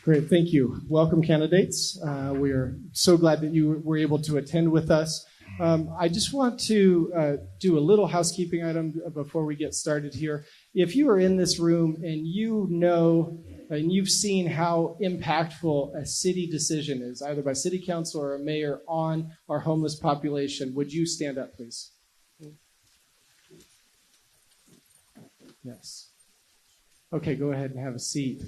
Great, thank you. Welcome, candidates. We are so glad that you were able to attend with us. I just want to do a little housekeeping item before we get started here. If you are in this room and you know and you've seen how impactful a city decision is, either by city council or a mayor, on our homeless population, would you stand up, please? Yes. Okay, go ahead and have a seat.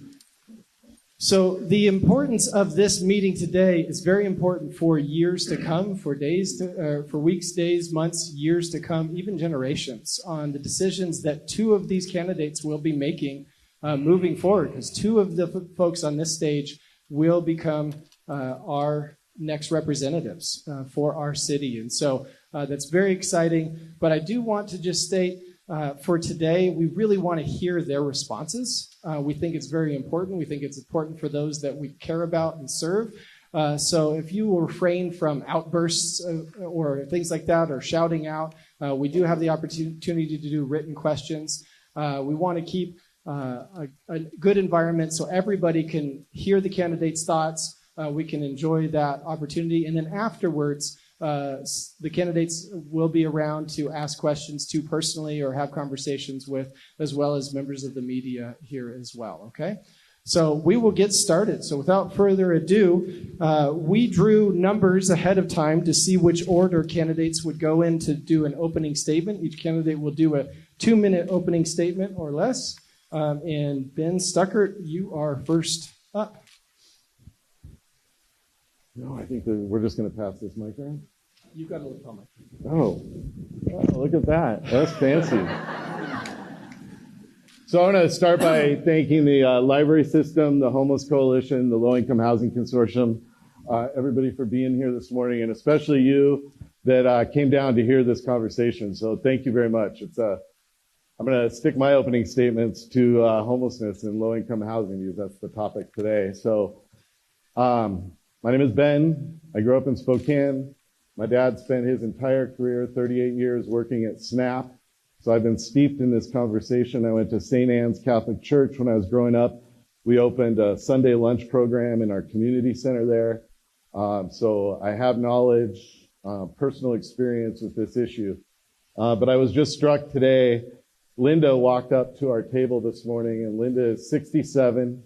So the importance of this meeting today is very important for years to come, for weeks, days, months, years to come, even generations, on the decisions that two of these candidates will be making moving forward, because two of the folks on this stage will become our next representatives for our city. And so that's very exciting. But I do want to just state, for today, we really want to hear their responses. We think it's very important. We think it's important for those that we care about and serve. So if you will refrain from outbursts or things like that, or shouting out, we do have the opportunity to do written questions. We want to keep a good environment so everybody can hear the candidates' thoughts. We can enjoy that opportunity. And then afterwards, the candidates will be around to ask questions to personally or have conversations with, as well as members of the media here as well, okay? So we will get started. So without further ado, we drew numbers ahead of time to see which order candidates would go in to do an opening statement. Each candidate will do a 2-minute opening statement or less. And Ben Stuckert, you are first up. No, I think that we're just going to pass this mic around. You've got a lapel mic. Oh, look at that. That's fancy. So I want to start by thanking the library system, the Homeless Coalition, the Low Income Housing Consortium, everybody for being here this morning, and especially you that came down to hear this conversation. So thank you very much. I'm going to stick my opening statements to homelessness and low income housing because that's the topic today. So my name is Ben. I grew up in Spokane. My dad spent his entire career, 38 years, working at SNAP. So I've been steeped in this conversation. I went to St. Anne's Catholic Church when I was growing up. We opened a Sunday lunch program in our community center there. So I have knowledge, personal experience with this issue. But I was just struck today. Linda walked up to our table this morning, and Linda is 67.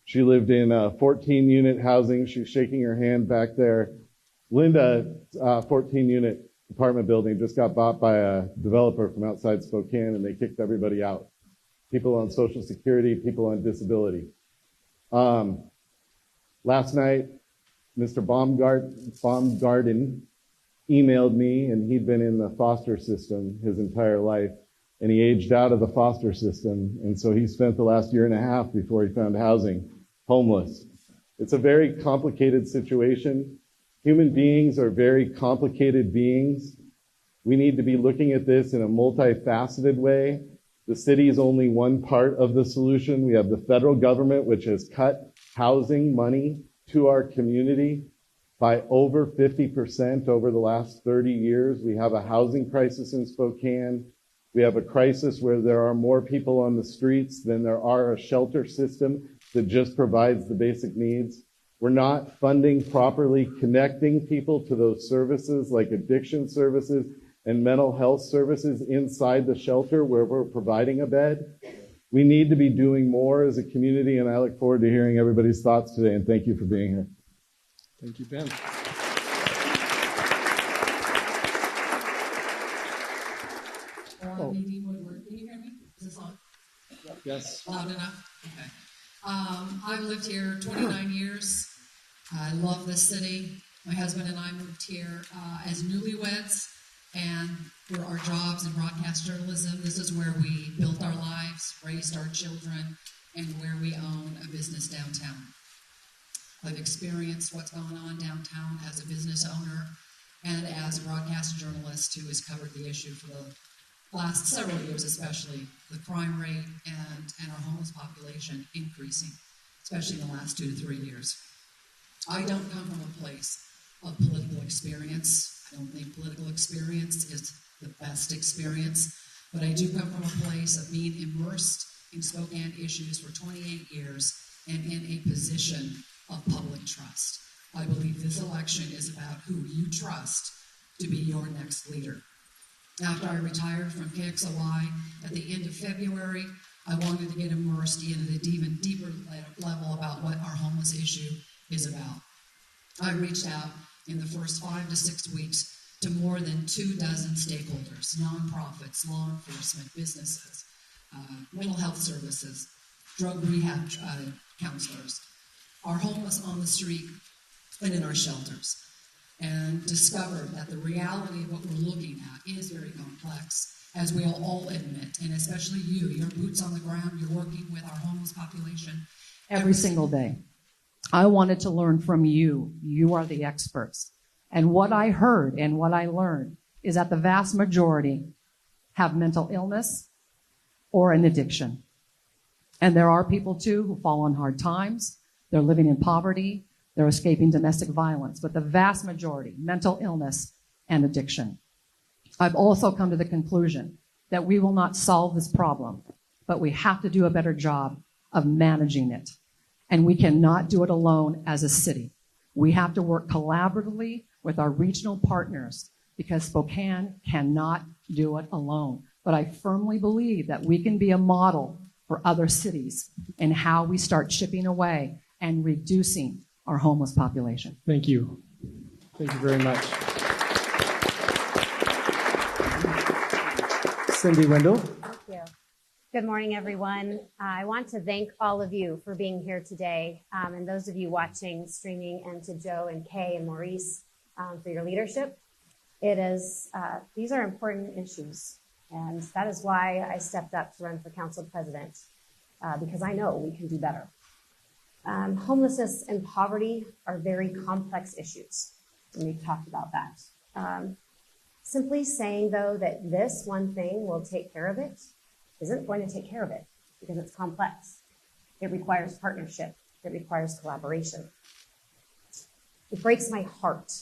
She lived in 14-unit housing. She's shaking her hand back there. Linda, 14-unit apartment building, just got bought by a developer from outside Spokane, and they kicked everybody out. People on Social Security, people on disability. Last night, Mr. Baumgarten emailed me, and he'd been in the foster system his entire life, and he aged out of the foster system, and so he spent the last year and a half before he found housing, homeless. It's a very complicated situation. Human beings are very complicated beings. We need to be looking at this in a multifaceted way. The city is only one part of the solution. We have the federal government, which has cut housing money to our community by over 50% over the last 30 years. We have a housing crisis in Spokane. We have a crisis where there are more people on the streets than there are a shelter system that just provides the basic needs. We're not funding properly, connecting people to those services like addiction services and mental health services inside the shelter where we're providing a bed. We need to be doing more as a community, and I look forward to hearing everybody's thoughts today, and thank you for being here. Thank you, Ben. Maybe Woodward. Can you hear me? Is this on? Yes. Loud enough? Okay. I've lived here 29 years. I love this city. My husband and I moved here as newlyweds, and for our jobs in broadcast journalism, this is where we built our lives, raised our children, and where we own a business downtown. I've experienced what's going on downtown as a business owner and as a broadcast journalist who has covered the issue for the last several years, especially the crime rate and our homeless population increasing, especially in the last 2 to 3 years. I don't come from a place of political experience. I don't think political experience is the best experience, but I do come from a place of being immersed in Spokane issues for 28 years and in a position of public trust. I believe this election is about who you trust to be your next leader. After I retired from KXLY at the end of February, I wanted to get immersed in an even deeper level about what our homeless issue is about. I reached out in the first 5 to 6 weeks to more than 24 stakeholders, nonprofits, law enforcement, businesses, mental health services, drug rehab counselors, our homeless on the street and in our shelters, and discovered that the reality of what we're looking at is very complex, as we all admit, and especially you. You're boots on the ground, you're working with our homeless population every single day. I wanted to learn from you. You are the experts. And what I heard and what I learned is that the vast majority have mental illness or an addiction. And there are people, too, who fall on hard times. They're living in poverty. They're escaping domestic violence. But the vast majority, mental illness and addiction. I've also come to the conclusion that we will not solve this problem, but we have to do a better job of managing it. And we cannot do it alone as a city. We have to work collaboratively with our regional partners because Spokane cannot do it alone. But I firmly believe that we can be a model for other cities in how we start chipping away and reducing our homeless population. Thank you. Thank you very much. Cindy Wendell. Thank you. Good morning, everyone. I want to thank all of you for being here today, and those of you watching streaming, and to Joe and Kay and Maurice for your leadership. It is these are important issues, and that is why I stepped up to run for council president, because I know we can do better. Homelessness and poverty are very complex issues, and we've talked about that. Simply saying, though, that this one thing will take care of it isn't going to take care of it because it's complex. It requires partnership. It requires collaboration. It breaks my heart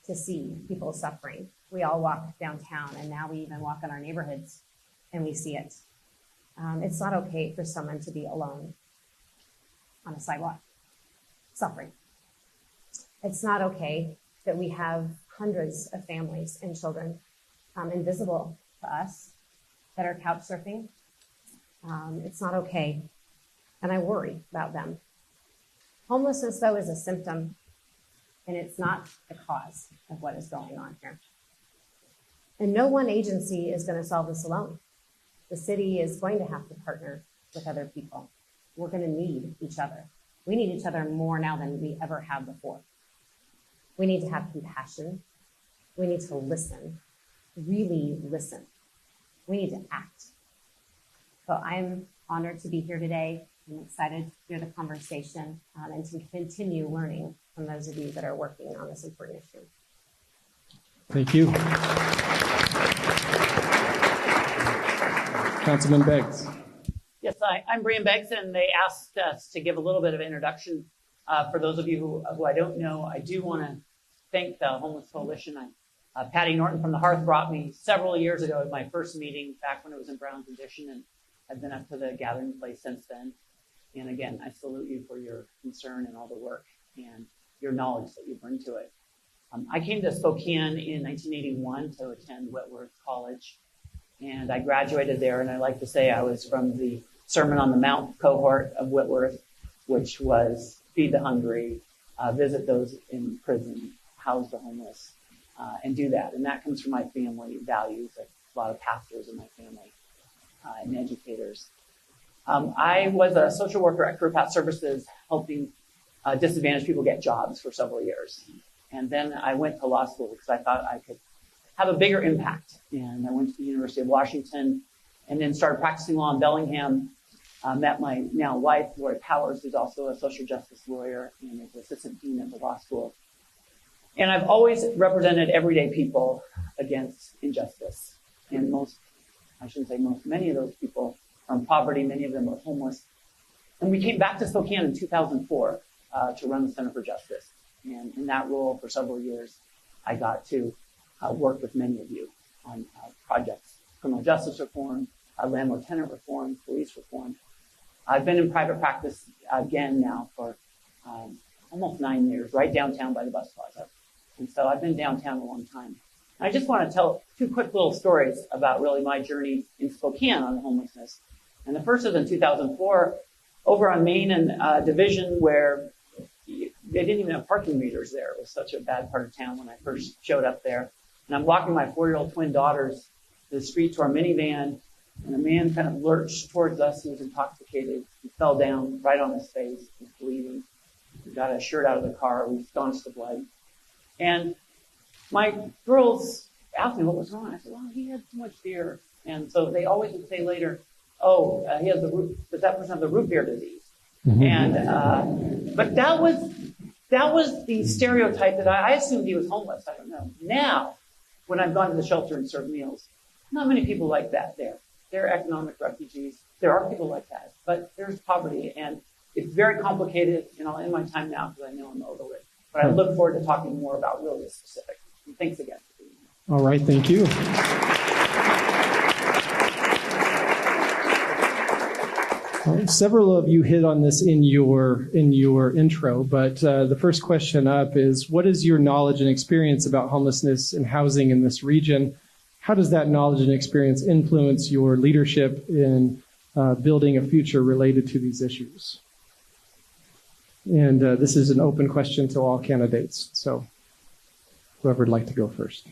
to see people suffering. We all walk downtown, and now we even walk in our neighborhoods, and we see it. It's not okay for someone to be alone on a sidewalk, suffering. It's not okay that we have hundreds of families and children invisible to us that are couch surfing. It's not okay, and I worry about them. Homelessness, though, is a symptom, and it's not the cause of what is going on here. And no one agency is going to solve this alone. The city is going to have to partner with other people. We're going to need each other. We need each other more now than we ever have before. We need to have compassion. We need to listen, really listen. We need to act. So I'm honored to be here today. I'm excited to hear the conversation and to continue learning from those of you that are working on this important issue. Thank you. Councilman Beggs. Yes, I'm Brian Beggs, and they asked us to give a little bit of introduction. For those of you who I don't know, I do want to thank the Homeless Coalition. Patty Norton from the Hearth brought me several years ago at my first meeting back when it was in Brown condition, and I've been up to the gathering place since then. And again, I salute you for your concern and all the work and your knowledge that you bring to it. I came to Spokane in 1981 to attend Whitworth College, and I graduated there. And I like to say I was from the Sermon on the Mount cohort of Whitworth, which was feed the hungry, visit those in prison, house the homeless, and do that. And that comes from my family values, like a lot of pastors in my family and educators. I was a social worker at Career Path Services, helping disadvantaged people get jobs for several years. And then I went to law school because I thought I could have a bigger impact. And I went to the University of Washington and then started practicing law in Bellingham. Met my now wife, Lori Powers, who's also a social justice lawyer and is assistant dean at the law school. And I've always represented everyday people against injustice. And many of those people are in poverty, many of them are homeless. And we came back to Spokane in 2004 to run the Center for Justice. And in that role for several years, I got to work with many of you on projects, criminal justice reform, landlord-tenant reform, police reform. I've been in private practice again now for almost 9 years, right downtown by the bus plaza. And so I've been downtown a long time. I just want to tell 2 quick little stories about really my journey in Spokane on homelessness. And the first is in 2004, over on Main and Division, where they didn't even have parking meters there. It was such a bad part of town when I first showed up there. And I'm walking my 4-year-old twin daughters to the street to our minivan, and a man kind of lurched towards us. He was intoxicated. He fell down right on his face. He was bleeding. We got a shirt out of the car. We staunched the blood. And my girls asked me what was wrong. I said, well, he had too much beer. And so they always would say later, oh, he has does that person have the root beer disease? Mm-hmm. And, but that was the stereotype that I assumed he was homeless. I don't know. Now, when I've gone to the shelter and served meals, not many people like that there. They're economic refugees. There are people like that, but there's poverty, and it's very complicated, and I'll end my time now because I know I'm over it. But I look forward to talking more about really the specifics. And thanks again for being here. All right, thank you. Several of you hit on this in your intro, but the first question up is, what is your knowledge and experience about homelessness and housing in this region? How does that knowledge and experience influence your leadership in building a future related to these issues? And this is an open question to all candidates, so whoever would like to go first.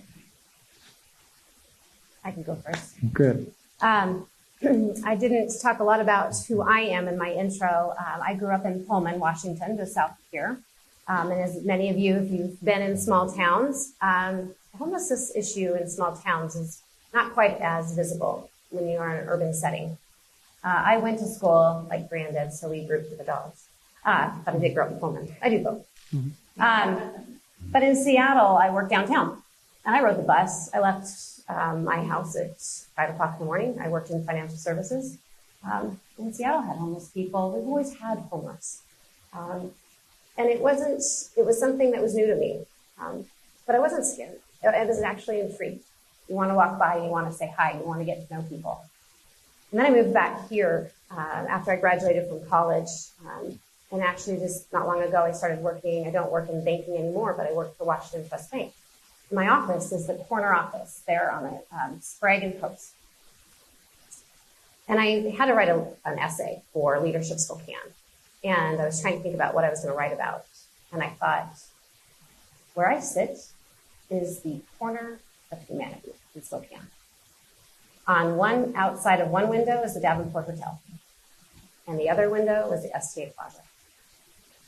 I can go first. Good. I didn't talk a lot about who I am in my intro. I grew up in Pullman, Washington, just south of here. And as many of you, if you've been in small towns, the homelessness issue in small towns is not quite as visible when you are in an urban setting. I went to school like Brian did, so we grouped with the dogs. But I did grow up in Pullman. I do both. Mm-hmm. But in Seattle, I worked downtown. And I rode the bus. I left my house at 5 o'clock in the morning. I worked in financial services. And Seattle had homeless people. We've always had homeless. And it was something that was new to me. But I wasn't scared. I was actually intrigued. You want to walk by, you want to say hi, you want to get to know people. And then I moved back here after I graduated from college. And actually just not long ago, I started working. I don't work in banking anymore, but I work for Washington Trust Bank. My office is the corner office there on the Sprague and Post. And I had to write an essay for Leadership Spokane. And I was trying to think about what I was going to write about. And I thought, where I sit is the corner of humanity in Spokane. Outside of one window is the Davenport Hotel. And the other window was the STA Plaza.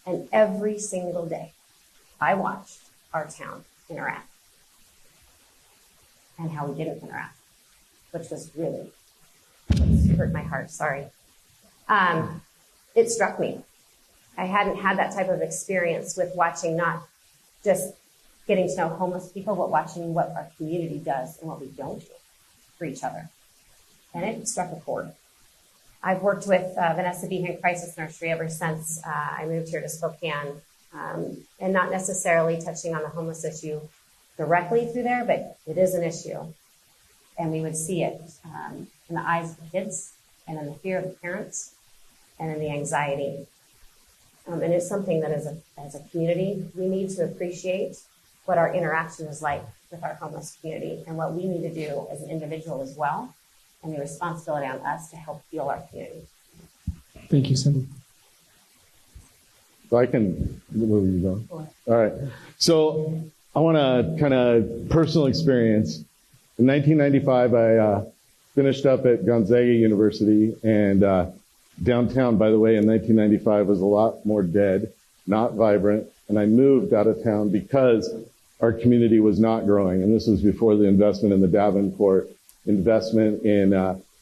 And every single day, I watched our town interact. And how we didn't interact, which was really hurt my heart, sorry. It struck me. I hadn't had that type of experience with watching, not just getting to know homeless people, but watching what our community does and what we don't do for each other. And it struck a chord. I've worked with Vanessa Behan Crisis Nursery ever since I moved here to Spokane, and not necessarily touching on the homeless issue directly through there, but it is an issue. And we would see it in the eyes of the kids and in the fear of the parents and in the anxiety. And it's something that as a community, we need to appreciate what our interaction is like with our homeless community and what we need to do as an individual as well, and the responsibility on us to help heal our community. Thank you, Cindy. So I can, where were you going? All right. So I want to kind of personal experience. In 1995, I finished up at Gonzaga University, and downtown, by the way, in 1995 was a lot more dead, not vibrant, and I moved out of town because our community was not growing, and this was before the investment in the Davenport, investment in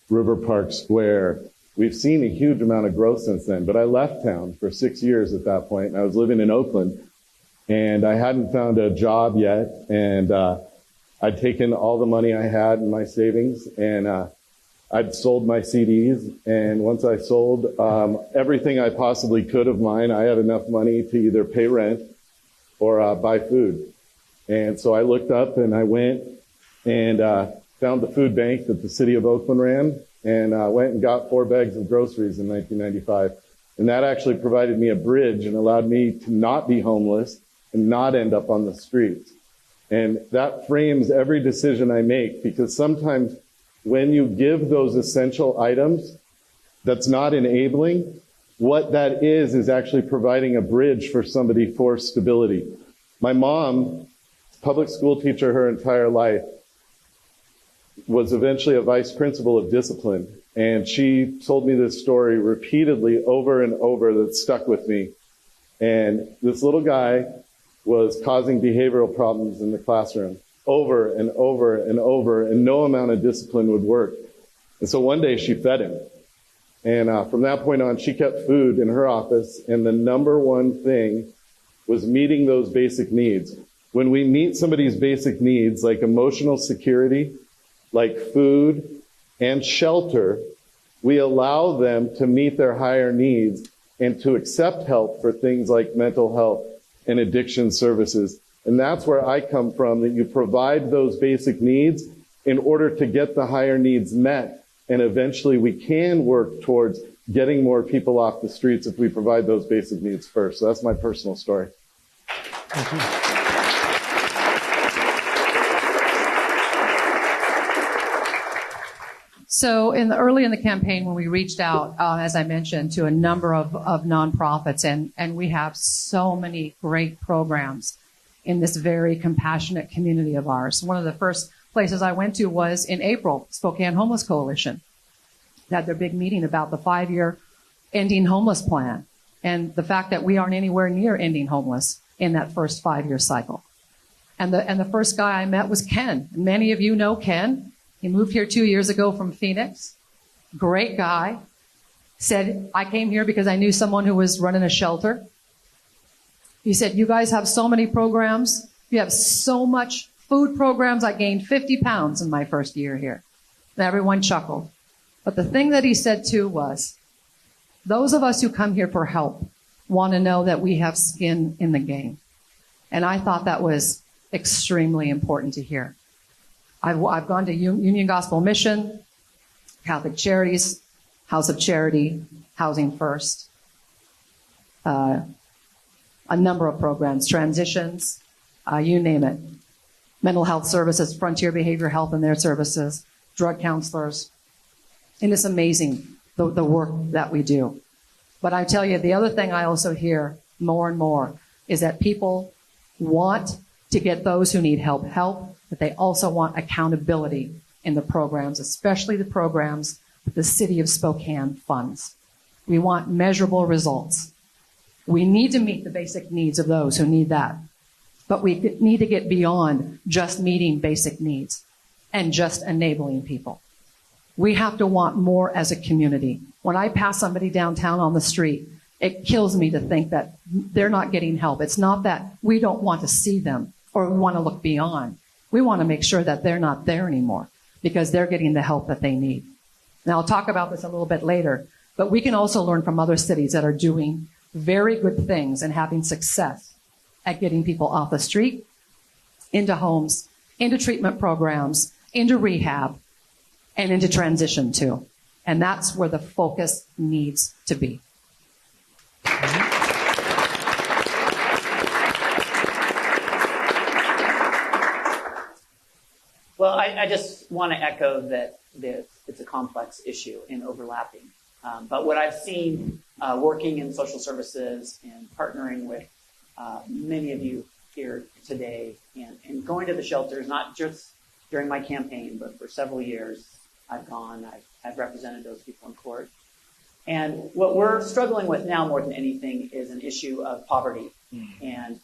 River Park Square. We've seen a huge amount of growth since then, but I left town for 6 years at that point, and I was living in Oakland. And I hadn't found a job yet, and I'd taken all the money I had in my savings, and I'd sold my CDs. And once I sold everything I possibly could of mine, I had enough money to either pay rent or buy food. And so I looked up and I went and found the food bank that the city of Oakland ran, and went and got 4 bags of groceries in 1995. And that actually provided me a bridge and allowed me to not be homeless and not end up on the streets. And that frames every decision I make, because sometimes when you give those essential items, that's not enabling. What that is actually providing a bridge for somebody for stability. My mom, public school teacher her entire life, was eventually a vice principal of discipline. And she told me this story repeatedly over and over that stuck with me. And this little guy was causing behavioral problems in the classroom over and over and over, and no amount of discipline would work. And so one day she fed him. And from that point on, she kept food in her office, and the number one thing was meeting those basic needs. When we meet somebody's basic needs, like emotional security, like food and shelter, we allow them to meet their higher needs and to accept help for things like mental health and addiction services. And that's where I come from, that you provide those basic needs in order to get the higher needs met. And eventually we can work towards getting more people off the streets if we provide those basic needs first. So that's my personal story. Thank you. So early in the campaign, when we reached out, as I mentioned, to a number of nonprofits, and we have so many great programs in this very compassionate community of ours. One of the first places I went to was in April, Spokane Homeless Coalition. They had their big meeting about the 5-year ending homeless plan and the fact that we aren't anywhere near ending homeless in that first 5-year cycle. And the first guy I met was Ken. Many of you know Ken. He moved here 2 years ago from Phoenix. Great guy. Said, I came here because I knew someone who was running a shelter. He said, you guys have so many programs. You have so much food programs. I gained 50 pounds in my first year here. And everyone chuckled. But the thing that he said too was, those of us who come here for help want to know that we have skin in the game. And I thought that was extremely important to hear. I've gone to Union Gospel Mission, Catholic Charities, House of Charity, Housing First, a number of programs, transitions, you name it. Mental health services, Frontier Behavior Health and their services, drug counselors. And it's amazing, the work that we do. But I tell you, the other thing I also hear more and more is that people want to get those who need help, but they also want accountability in the programs, especially the programs that the city of Spokane funds. We want measurable results. We need to meet the basic needs of those who need that. But we need to get beyond just meeting basic needs and just enabling people. We have to want more as a community. When I pass somebody downtown on the street, it kills me to think that they're not getting help. It's not that we don't want to see them or we want to look beyond. We want to make sure that they're not there anymore because they're getting the help that they need. Now, I'll talk about this a little bit later, but we can also learn from other cities that are doing very good things and having success at getting people off the street, into homes, into treatment programs, into rehab, and into transition too. And that's where the focus needs to be. Well, I just want to echo that it's a complex issue and overlapping. But what I've seen working in social services and partnering with many of you here today and going to the shelters, not just during my campaign, but for several years, I've represented those people in court. And what we're struggling with now more than anything is an issue of poverty and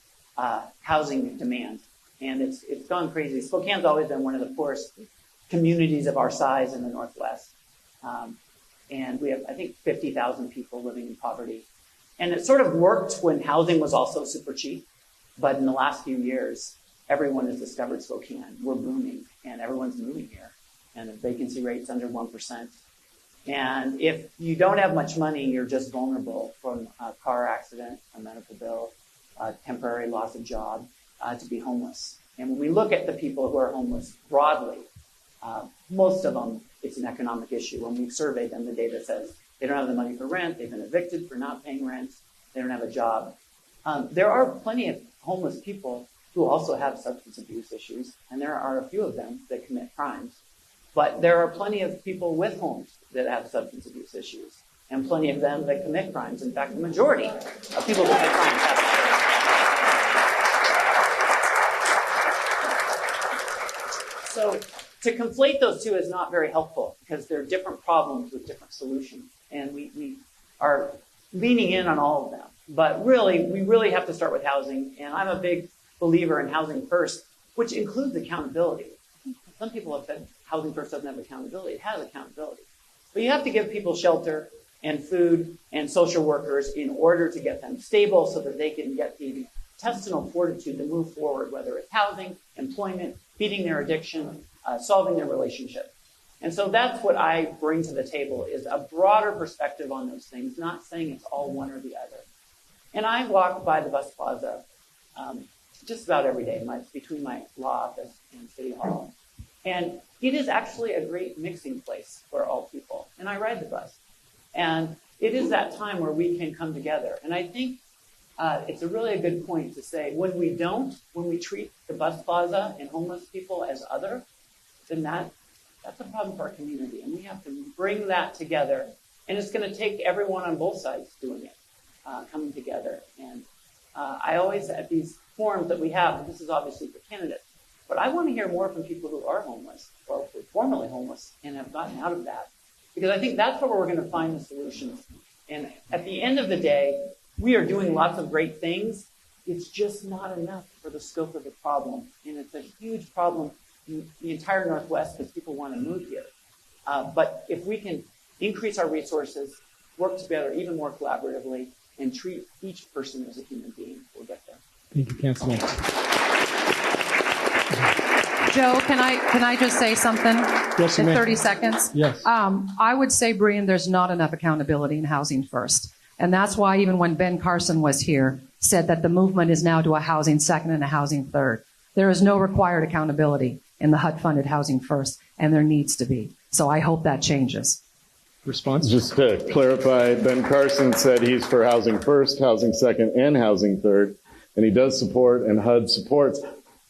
housing demand. And it's gone crazy. Spokane's always been one of the poorest communities of our size in the Northwest. And we have, I think, 50,000 people living in poverty. And it sort of worked when housing was also super cheap. But in the last few years, everyone has discovered Spokane. We're booming, and everyone's moving here. And the vacancy rate's under 1%. And if you don't have much money, you're just vulnerable from a car accident, a medical bill, a temporary loss of job, to be homeless. And when we look at the people who are homeless broadly, Most of them, it's an economic issue. When we survey them, the data says they don't have the money for rent, they've been evicted for not paying rent, they don't have a job. There are plenty of homeless people who also have substance abuse issues, and there are a few of them that commit crimes. But there are plenty of people with homes that have substance abuse issues, and plenty of them that commit crimes. In fact, the majority of people that commit crimes have. So to conflate those two is not very helpful because they're different problems with different solutions. And we are leaning in on all of them. But really, we really have to start with housing. And I'm a big believer in housing first, which includes accountability. Some people have said housing first doesn't have accountability. It has accountability. But you have to give people shelter and food and social workers in order to get them stable so that they can get the intestinal fortitude to move forward, whether it's housing, employment, feeding their addiction, solving their relationship. And so that's what I bring to the table is a broader perspective on those things, not saying it's all one or the other. And I walk by the bus plaza just about every day between my law office and City Hall. And it is actually a great mixing place for all people. And I ride the bus. And it is that time where we can come together. And I think it's a good point to say when we treat the bus plaza and homeless people as other, then that's a problem for our community. And we have to bring that together. And it's going to take everyone on both sides doing it, coming together. And I always, at these forums that we have, and this is obviously for candidates, but I want to hear more from people who are homeless or were formerly homeless and have gotten out of that. Because I think that's where we're going to find the solutions. And at the end of the day, we are doing lots of great things. It's just not enough for the scope of the problem. And it's a huge problem in the entire Northwest because people want to move here. But if we can increase our resources, work together even more collaboratively, and treat each person as a human being, we'll get there. Thank you, Councilman. Joe, can I just say something? Yes, in ma'am. 30 seconds? Yes. I would say, Brian, there's not enough accountability in housing first. And that's why even when Ben Carson was here, said that the movement is now to a housing second and a housing third. There is no required accountability in the HUD-funded housing first, and there needs to be. So I hope that changes. Response? Just to clarify, Ben Carson said he's for housing first, housing second, and housing third. And he does support, and HUD supports.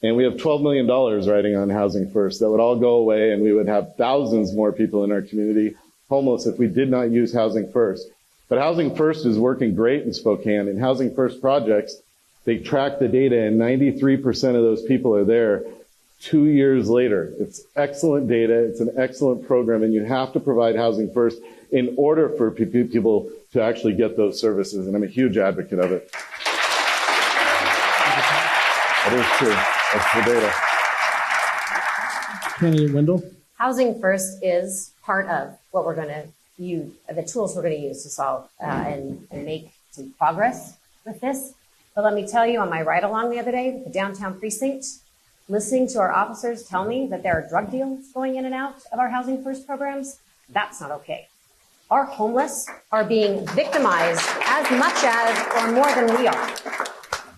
And we have $12 million riding on housing first. That would all go away, and we would have thousands more people in our community homeless if we did not use housing first. But housing first is working great in Spokane. In housing first projects, they track the data, and 93% of those people are there 2 years later. It's excellent data. It's an excellent program, and you have to provide housing first in order for people to actually get those services. And I'm a huge advocate of it. That is true. That's the data. Kenny Wendell? Housing first is part of what we're going to use, the tools we're going to use to solve and make some progress with this. But let me tell you, on my ride along the other day, the downtown precinct, listening to our officers tell me that there are drug deals going in and out of our housing first programs, that's not okay. Our homeless are being victimized as much as or more than we are.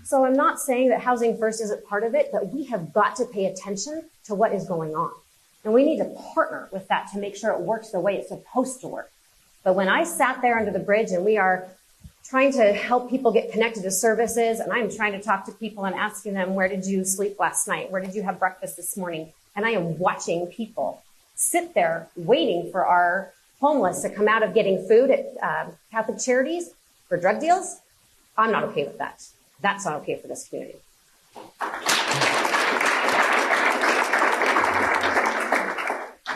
So I'm not saying that housing first isn't part of it, but we have got to pay attention to what is going on. And we need to partner with that to make sure it works the way it's supposed to work. But when I sat there under the bridge and we are trying to help people get connected to services, and I'm trying to talk to people and asking them, where did you sleep last night? Where did you have breakfast this morning? And I am watching people sit there waiting for our homeless to come out of getting food at Catholic Charities for drug deals. I'm not okay with that. That's not okay for this community.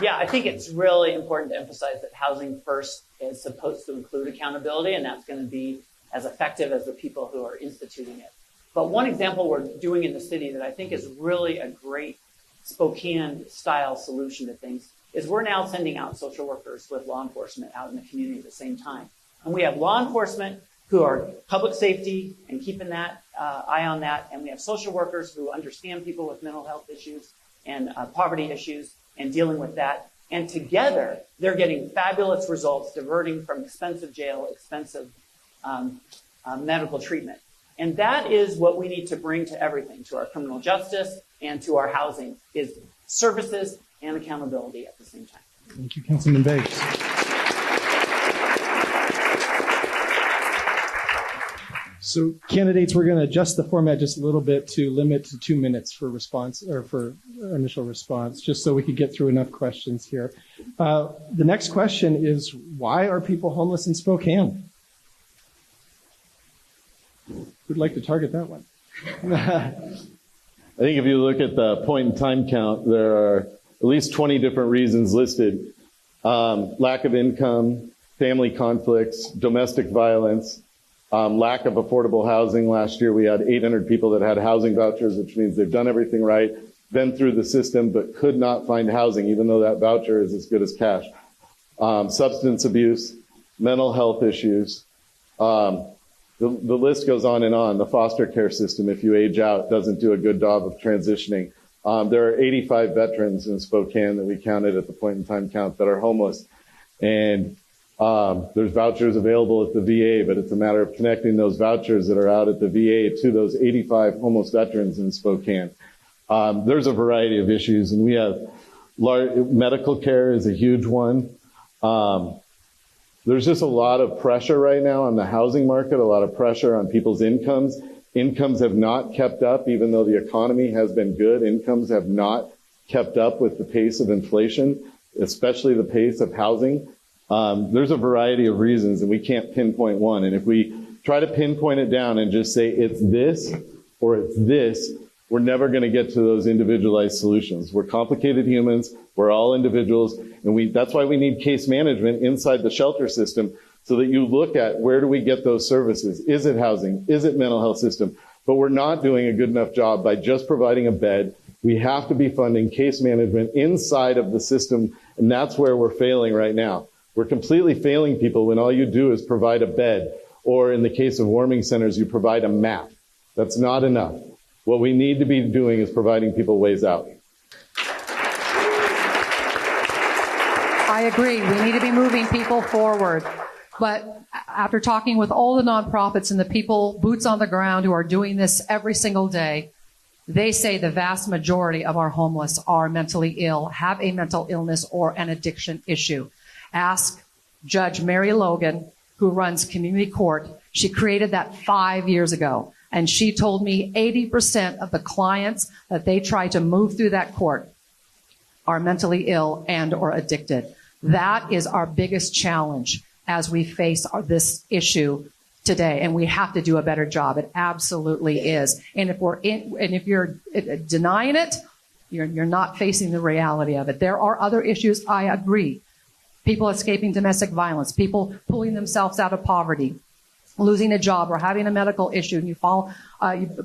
Yeah, I think it's really important to emphasize that housing first is supposed to include accountability, and that's going to be as effective as the people who are instituting it. But one example we're doing in the city that I think is really a great Spokane-style solution to things is we're now sending out social workers with law enforcement out in the community at the same time. And we have law enforcement who are public safety and keeping that eye on that, and we have social workers who understand people with mental health issues and poverty issues and dealing with that. And together, they're getting fabulous results, diverting from expensive jail, expensive medical treatment. And that is what we need to bring to everything, to our criminal justice and to our housing, is services and accountability at the same time. Thank you, Councilman Beggs. So candidates, we're going to adjust the format just a little bit to limit to 2 minutes for response or for initial response, just so we could get through enough questions here. The next question is, why are people homeless in Spokane? Who'd like to target that one? I think if you look at the point in time count, there are at least 20 different reasons listed. Lack of income, family conflicts, domestic violence, lack of affordable housing. Last year we had 800 people that had housing vouchers, which means they've done everything right, been through the system, but could not find housing, even though that voucher is as good as cash. Substance abuse, mental health issues. The list goes on and on. The foster care system, if you age out, doesn't do a good job of transitioning. There are 85 veterans in Spokane that we counted at the point in time count that are homeless. And there's vouchers available at the VA, but it's a matter of connecting those vouchers that are out at the VA to those 85 homeless veterans in Spokane. There's a variety of issues, and we have medical care is a huge one. There's just a lot of pressure right now on the housing market, a lot of pressure on people's incomes. Incomes have not kept up, even though the economy has been good. Incomes have not kept up with the pace of inflation, especially the pace of housing. There's a variety of reasons, and we can't pinpoint one. And if we try to pinpoint it down and just say it's this or it's this, we're never going to get to those individualized solutions. We're complicated humans. We're all individuals. And that's why we need case management inside the shelter system, so that you look at where do we get those services? Is it housing? Is it mental health system? But we're not doing a good enough job by just providing a bed. We have to be funding case management inside of the system, and that's where we're failing right now. We're completely failing people when all you do is provide a bed, or in the case of warming centers, you provide a mat. That's not enough. What we need to be doing is providing people ways out. I agree. We need to be moving people forward. But after talking with all the nonprofits and the people, boots on the ground, who are doing this every single day, they say the vast majority of our homeless are mentally ill, have a mental illness or an addiction issue. Ask Judge Mary Logan, who runs community court. She created that 5 years ago. And she told me 80% of the clients that they try to move through that court are mentally ill and or addicted. That is our biggest challenge as we face this issue today, and we have to do a better job. It absolutely is. And if you're denying it, you're not facing the reality of it. There are other issues. I agree. People escaping domestic violence, people pulling themselves out of poverty, losing a job or having a medical issue and you fall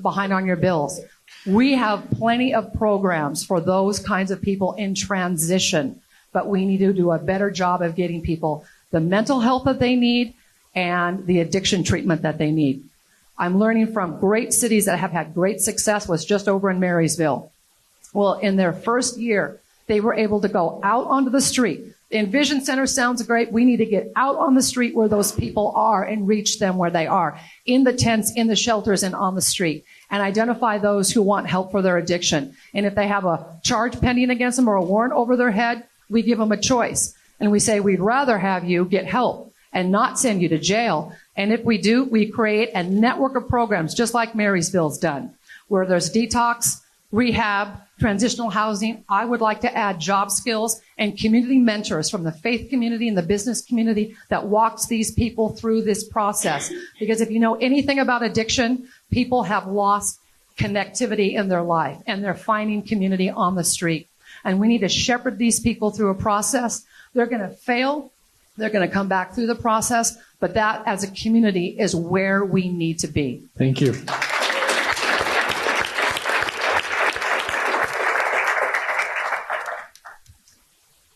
behind on your bills. We have plenty of programs for those kinds of people in transition, but we need to do a better job of getting people the mental health that they need and the addiction treatment that they need. I'm learning from great cities that have had great success. Was just over in Marysville. Well, in their first year, they were able to go out onto the street. The Envision Center sounds great. We need to get out on the street where those people are and reach them where they are, in the tents, in the shelters, and on the street, and identify those who want help for their addiction. And if they have a charge pending against them or a warrant over their head, we give them a choice. And we say, we'd rather have you get help and not send you to jail. And if we do, we create a network of programs, just like Marysville's done, where there's detox, rehab, transitional housing. I would like to add job skills and community mentors from the faith community and the business community that walks these people through this process. Because if you know anything about addiction, people have lost connectivity in their life and they're finding community on the street. And we need to shepherd these people through a process. They're going to fail. They're going to come back through the process. But that, as a community, is where we need to be. Thank you.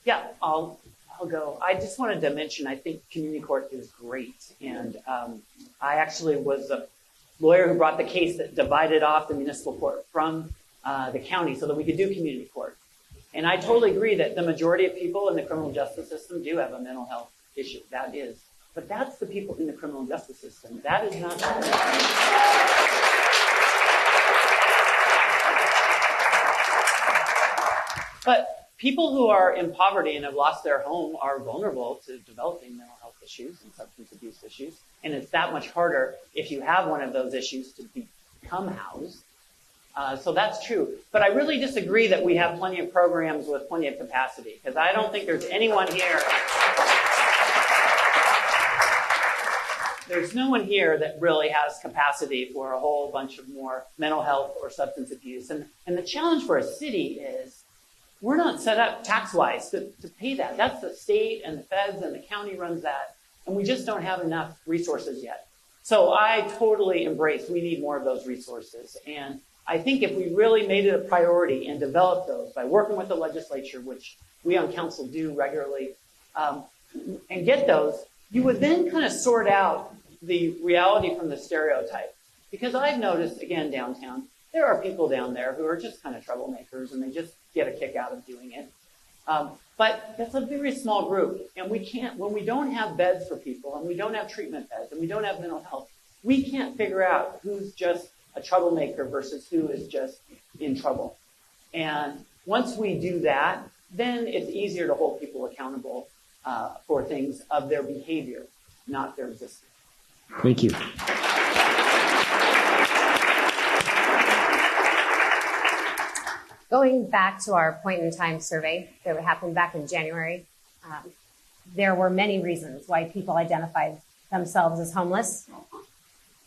Yeah, I'll go. I just wanted to mention, I think community court is great. And I actually was a lawyer who brought the case that divided off the municipal court from the county so that we could do community court. And I totally agree that the majority of people in the criminal justice system do have a mental health issue. That is. But that's the people in the criminal justice system. That is not. But people who are in poverty and have lost their home are vulnerable to developing mental health issues and substance abuse issues. And it's that much harder if you have one of those issues to become housed. So that's true. But I really disagree that we have plenty of programs with plenty of capacity, because I don't think there's anyone here. There's no one here that really has capacity for a whole bunch of more mental health or substance abuse. And the challenge for a city is we're not set up tax-wise to pay that. That's the state and the feds and the county runs that. And we just don't have enough resources yet. So I totally embrace we need more of those resources. And I think if we really made it a priority and developed those by working with the legislature, which we on council do regularly, and get those, you would then kind of sort out the reality from the stereotype. Because I've noticed, again, downtown, there are people down there who are just kind of troublemakers and they just get a kick out of doing it. But that's a very small group. And we can't, when we don't have beds for people and we don't have treatment beds and we don't have mental health, we can't figure out who's just a troublemaker versus who is just in trouble. And once we do that, then it's easier to hold people accountable for things of their behavior, not their existence. Thank you. Going back to our point-in-time survey that happened back in January, there were many reasons why people identified themselves as homeless.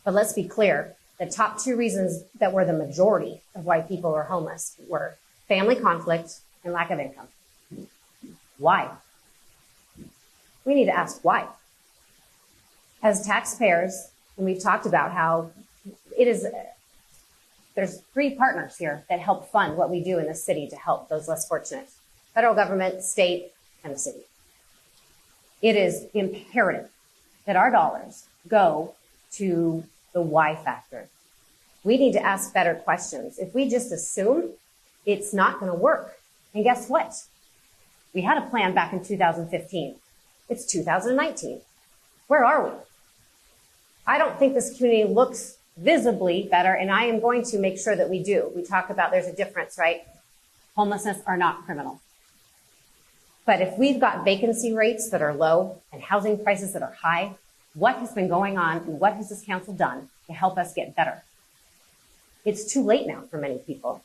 But let's be clear, the top two reasons that were the majority of why people were homeless were family conflict and lack of income. Why? We need to ask why. As taxpayers, and we've talked about how there's three partners here that help fund what we do in the city to help those less fortunate: federal government, state, and the city. It is imperative that our dollars go to the why factor. We need to ask better questions. If we just assume, it's not going to work. And guess what? We had a plan back in 2015. It's 2019. Where are we? I don't think this community looks visibly better, and I am going to make sure that we do. We talk about there's a difference, right? Homelessness are not criminal. But if we've got vacancy rates that are low and housing prices that are high, what has been going on and what has this council done to help us get better? It's too late now for many people.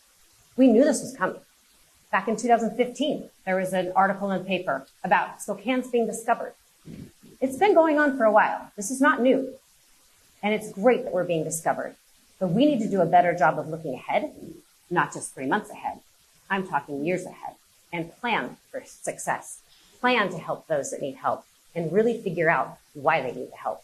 We knew this was coming. Back in 2015, there was an article in the paper about Spokane's being discovered. It's been going on for a while. This is not new. And it's great that we're being discovered. But we need to do a better job of looking ahead, not just 3 months ahead. I'm talking years ahead. And plan for success. Plan to help those that need help. And really figure out why they need the help.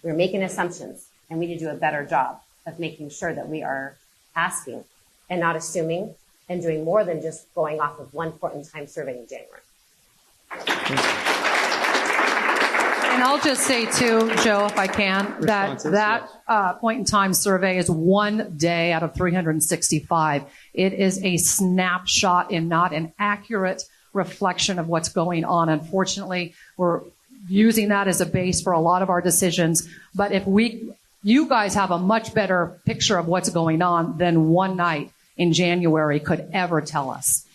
We're making assumptions, and we need to do a better job of making sure that we are asking and not assuming and doing more than just going off of one point-in-time survey in January. And I'll just say too, Joe, if I can, that point-in-time survey is 1 day out of 365. It is a snapshot and not an accurate reflection of what's going on. Unfortunately, we're using that as a base for a lot of our decisions. But if you guys have a much better picture of what's going on than one night in January could ever tell us.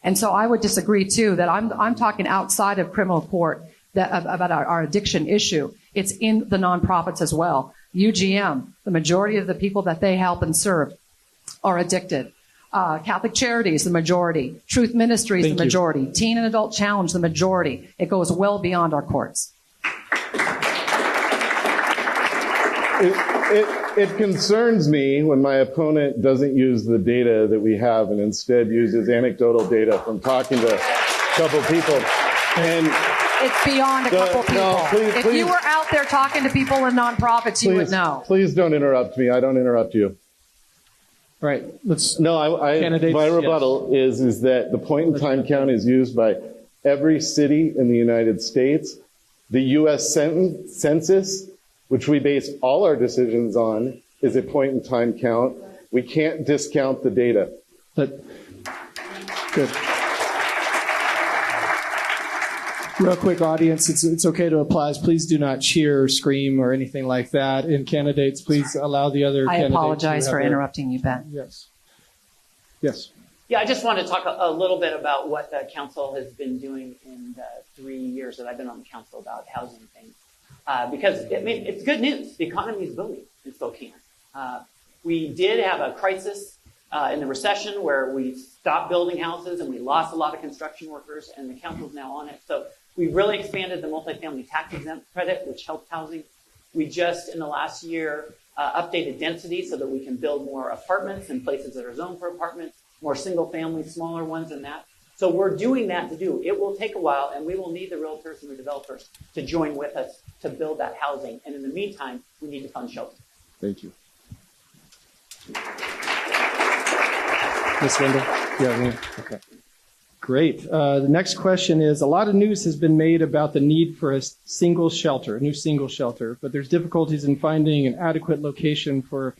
And so I would disagree too that I'm talking outside of criminal court about our addiction issue. It's in the nonprofits as well. UGM, the majority of the people that they help and serve are addicted. Catholic Charities, the majority. Truth Ministries, the majority. Teen and Adult Challenge, the majority. It goes well beyond our courts. It concerns me when my opponent doesn't use the data that we have and instead uses anecdotal data from talking to a couple people. And it's beyond a couple people. No, if you were out there talking to people in nonprofits, you would know. Please don't interrupt me. I don't interrupt you. All right. Let's. No, my rebuttal is that the point-in-time count is used by every city in the United States. The U.S. Census, which we base all our decisions on, is a point-in-time count. We can't discount the data. Good. Real quick, audience, it's okay to applaud. Please do not cheer or scream or anything like that. And candidates, please allow the other candidates. I apologize for interrupting you, Ben. Yes. Yes. Yeah, I just want to talk a little bit about what the council has been doing in the 3 years that I've been on the council about housing things. Because, I mean, it's good news. The economy is booming in Spokane. We did have a crisis in the recession where we stopped building houses and we lost a lot of construction workers, and the council's now on it. So we really expanded the multifamily tax exempt credit, which helped housing. We just, in the last year, updated density so that we can build more apartments in places that are zoned for apartments, more single family, smaller ones than that. So we're doing that to do. It will take a while, and we will need the realtors and the developers to join with us to build that housing. And in the meantime, we need to fund shelter. Thank you. Ms. Wendell? Yeah, okay. Great. The next question is, a lot of news has been made about the need for a single shelter, a new single shelter, but there's difficulties in finding an adequate location for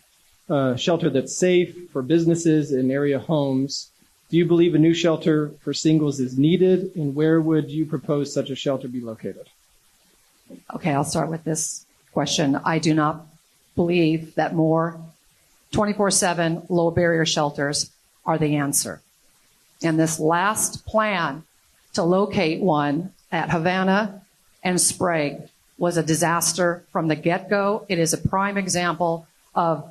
shelter that's safe for businesses and area homes. Do you believe a new shelter for singles is needed, and where would you propose such a shelter be located? Okay, I'll start with this question. I do not believe that more 24/7 low barrier shelters are the answer. And this last plan to locate one at Havana and Sprague was a disaster from the get-go. It is a prime example of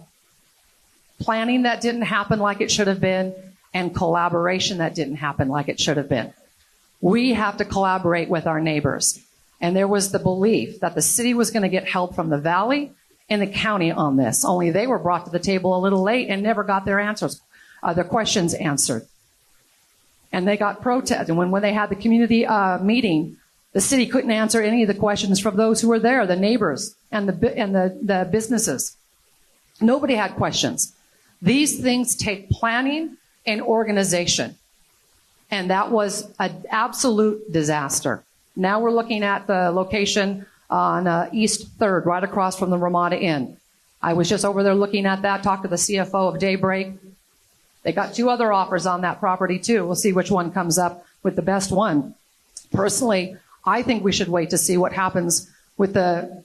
planning that didn't happen like it should have been and collaboration that didn't happen like it should have been. We have to collaborate with our neighbors. And there was the belief that the city was going to get help from the valley and the county on this, only they were brought to the table a little late and never got their answers, their questions answered. And they got protest. And when they had the community meeting, the city couldn't answer any of the questions from those who were there, the neighbors and the businesses. Nobody had questions. These things take planning and organization. And that was an absolute disaster. Now we're looking at the location on East 3rd, right across from the Ramada Inn. I was just over there looking at that, talked to the CFO of Daybreak. They got 2 other offers on that property too. We'll see which one comes up with the best one. Personally, I think we should wait to see what happens with the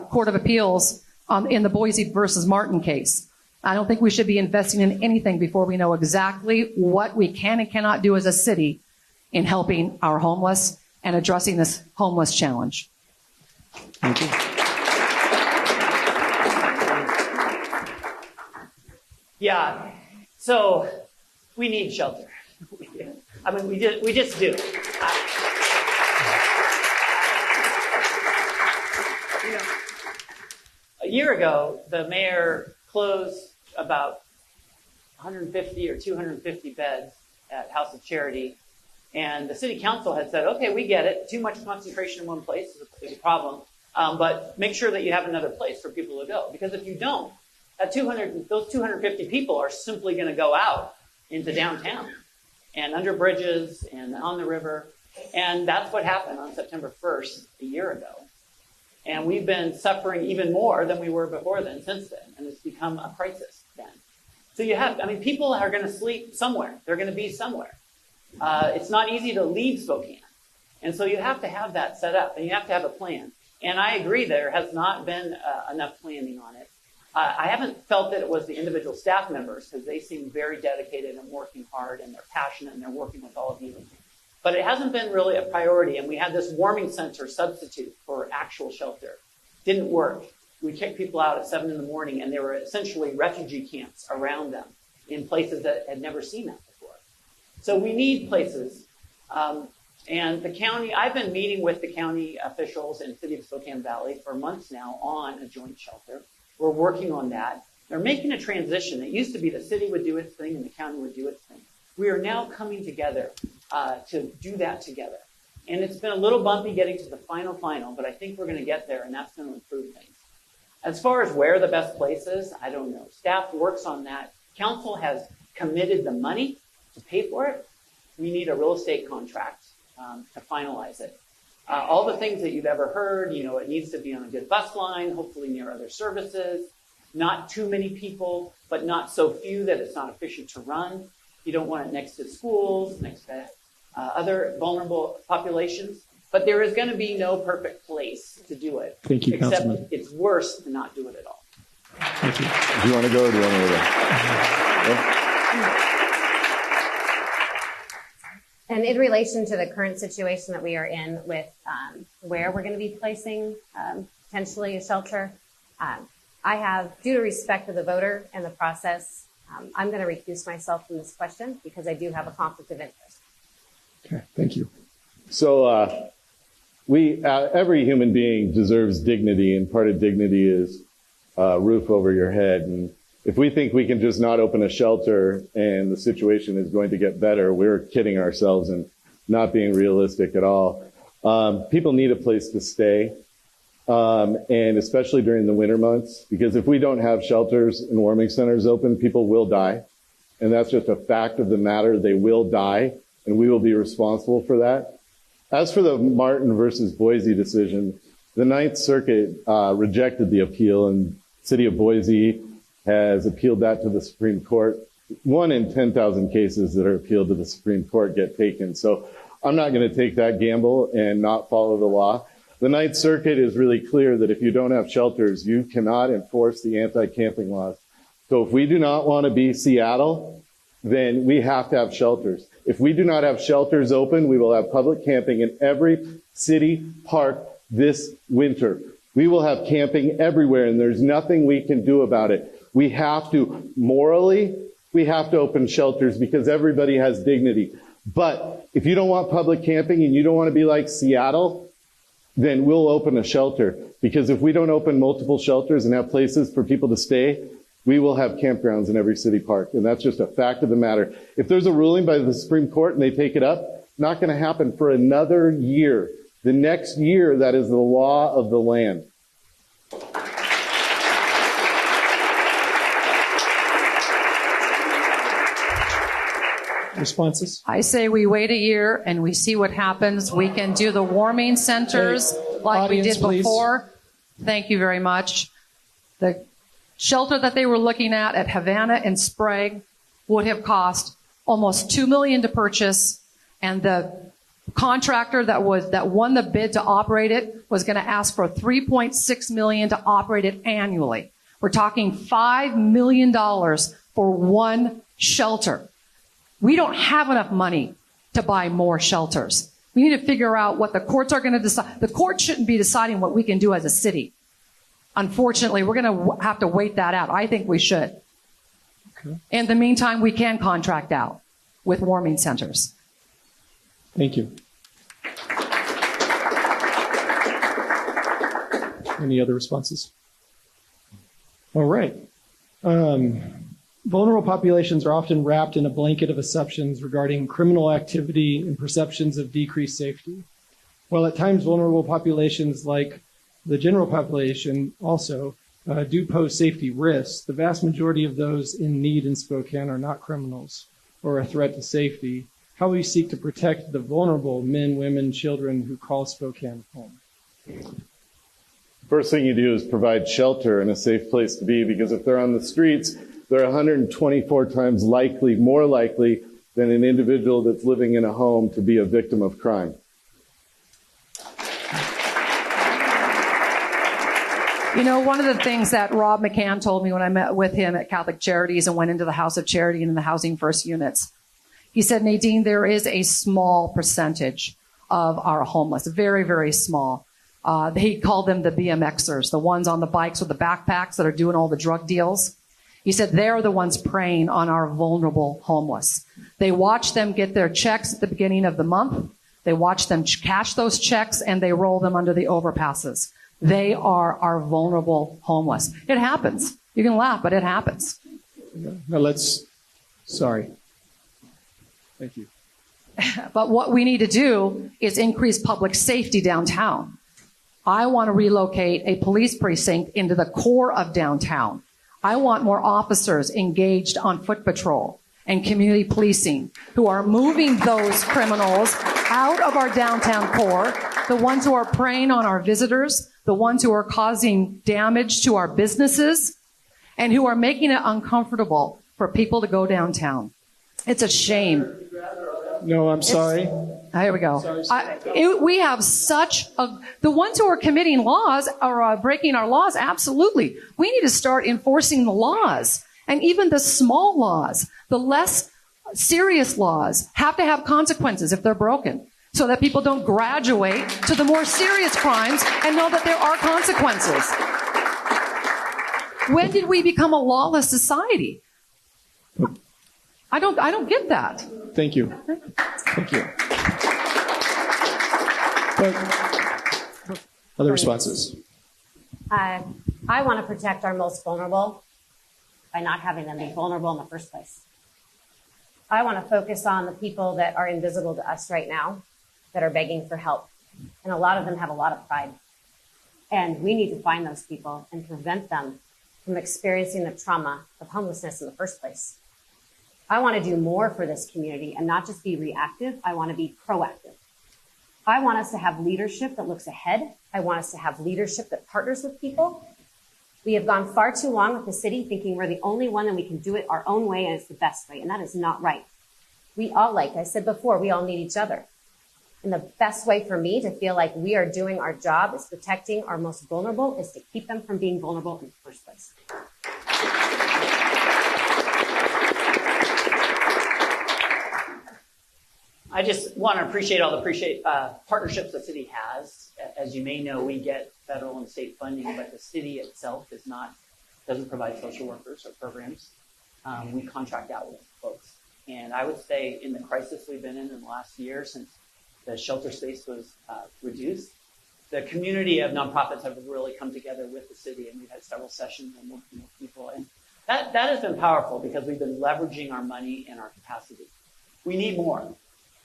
Court of Appeals in the Boise versus Martin case. I don't think we should be investing in anything before we know exactly what we can and cannot do as a city in helping our homeless and addressing this homeless challenge. Thank you. Yeah, so we need shelter. I mean, we just do. A year ago, the mayor closed about 150 or 250 beds at House of Charity, and the city council had said, okay, we get it. Too much concentration in one place is a problem, but make sure that you have another place for people to go. Because if you don't, those 250 people are simply going to go out into downtown and under bridges and on the river. And that's what happened on September 1st a year ago. And we've been suffering even more than we were before then, since then. And it's become a crisis then. So people are going to sleep somewhere. They're going to be somewhere. It's not easy to leave Spokane. And so you have to have that set up, and you have to have a plan. And I agree there has not been enough planning on it. I haven't felt that it was the individual staff members, because they seem very dedicated and working hard, and they're passionate, and they're working with all of you. But it hasn't been really a priority, and we had this warming center substitute for actual shelter. Didn't work. We kicked people out at 7 in the morning, and there were essentially refugee camps around them in places that had never seen that before. So we need places. And the county, I've been meeting with the county officials in the city of Spokane Valley for months now on a joint shelter. We're working on that. They're making a transition. It used to be the city would do its thing and the county would do its thing. We are now coming together to do that together. And it's been a little bumpy getting to the final, but I think we're going to get there, and that's going to improve things. As far as where the best place is, I don't know. Staff works on that. Council has committed the money to pay for it. We need a real estate contract to finalize it. All the things that you've ever heard, it needs to be on a good bus line, hopefully near other services, not too many people, but not so few that it's not efficient to run. You don't want it next to schools, next to other vulnerable populations. But there is going to be no perfect place to do it. Thank you, except Councilman. It's worse to not do it at all. Thank you. Do you want to go or do you want me to go? And in relation to the current situation that we are in with where we're going to be placing potentially a shelter, I have, due to respect of the voter and the process, I'm going to recuse myself from this question because I do have a conflict of interest. Okay, thank you. So every human being deserves dignity, and part of dignity is a roof over your head. And if we think we can just not open a shelter and the situation is going to get better, we're kidding ourselves and not being realistic at all. People need a place to stay, and especially during the winter months, because if we don't have shelters and warming centers open, people will die. And that's just a fact of the matter. They will die, and we will be responsible for that. As for the Martin versus Boise decision, the Ninth Circuit rejected the appeal, and the city of Boise has appealed that to the Supreme Court. 1 in 10,000 cases that are appealed to the Supreme Court get taken. So I'm not going to take that gamble and not follow the law. The Ninth Circuit is really clear that if you don't have shelters, you cannot enforce the anti-camping laws. So if we do not want to be Seattle, then we have to have shelters. If we do not have shelters open, we will have public camping in every city park this winter. We will have camping everywhere, and there's nothing we can do about it. We have to, morally, we have to open shelters because everybody has dignity. But if you don't want public camping and you don't want to be like Seattle, then we'll open a shelter. Because if we don't open multiple shelters and have places for people to stay, we will have campgrounds in every city park. And that's just a fact of the matter. If there's a ruling by the Supreme Court and they take it up, not going to happen for another year. The next year, that is the law of the land. Responses? I say we wait a year and we see what happens. We can do the warming centers like we did before. Thank you very much. The shelter that they were looking at Havana and Sprague would have cost almost $2 million to purchase, and the contractor that won the bid to operate it was going to ask for $3.6 million to operate it annually. We're talking $5 million for one shelter. We don't have enough money to buy more shelters. We need to figure out what the courts are going to decide. The court shouldn't be deciding what we can do as a city. Unfortunately, we're going to have to wait that out. I think we should. Okay. In the meantime, we can contract out with warming centers. Thank you. Any other responses? All right. Vulnerable populations are often wrapped in a blanket of assumptions regarding criminal activity and perceptions of decreased safety. While at times vulnerable populations like the general population also do pose safety risks, the vast majority of those in need in Spokane are not criminals or a threat to safety. How will you seek to protect the vulnerable men, women, children who call Spokane home? First thing you do is provide shelter and a safe place to be, because if they're on the streets, they're 124 times more likely than an individual that's living in a home to be a victim of crime. You know, one of the things that Rob McCann told me when I met with him at Catholic Charities and went into the House of Charity and in the Housing First units, he said, Nadine, there is a small percentage of our homeless, very, very small. He called them the BMXers, the ones on the bikes with the backpacks that are doing all the drug deals. He said they're the ones preying on our vulnerable homeless. They watch them get their checks at the beginning of the month. They watch them cash those checks, and they roll them under the overpasses. They are our vulnerable homeless. It happens. You can laugh, but it happens. Now sorry. Thank you. But what we need to do is increase public safety downtown. I want to relocate a police precinct into the core of downtown. I want more officers engaged on foot patrol and community policing who are moving those criminals out of our downtown core, the ones who are preying on our visitors, the ones who are causing damage to our businesses, and who are making it uncomfortable for people to go downtown. It's a shame. No, I'm sorry. Here we go. We have the ones who are committing laws or breaking our laws, absolutely. We need to start enforcing the laws, and even the small laws. The less serious laws have to have consequences if they're broken, so that people don't graduate to the more serious crimes and know that there are consequences. When did we become a lawless society? I don't get that. Thank you. Thank you. Other responses? I want to protect our most vulnerable by not having them be vulnerable in the first place. I want to focus on the people that are invisible to us right now, that are begging for help. And a lot of them have a lot of pride. And we need to find those people and prevent them from experiencing the trauma of homelessness in the first place. I want to do more for this community and not just be reactive. I want to be proactive. I want us to have leadership that looks ahead. I want us to have leadership that partners with people. We have gone far too long with the city thinking we're the only one and we can do it our own way and it's the best way. And that is not right. We all, like I said before, we all need each other. And the best way for me to feel like we are doing our job is protecting our most vulnerable is to keep them from being vulnerable in the first place. I just want to appreciate all the partnerships the city has. As you may know, we get federal and state funding, but the city itself doesn't provide social workers or programs. We contract out with folks. And I would say in the crisis we've been in the last year since the shelter space was reduced, the community of nonprofits have really come together with the city, and we've had several sessions and working with people. And that has been powerful because we've been leveraging our money and our capacity. We need more.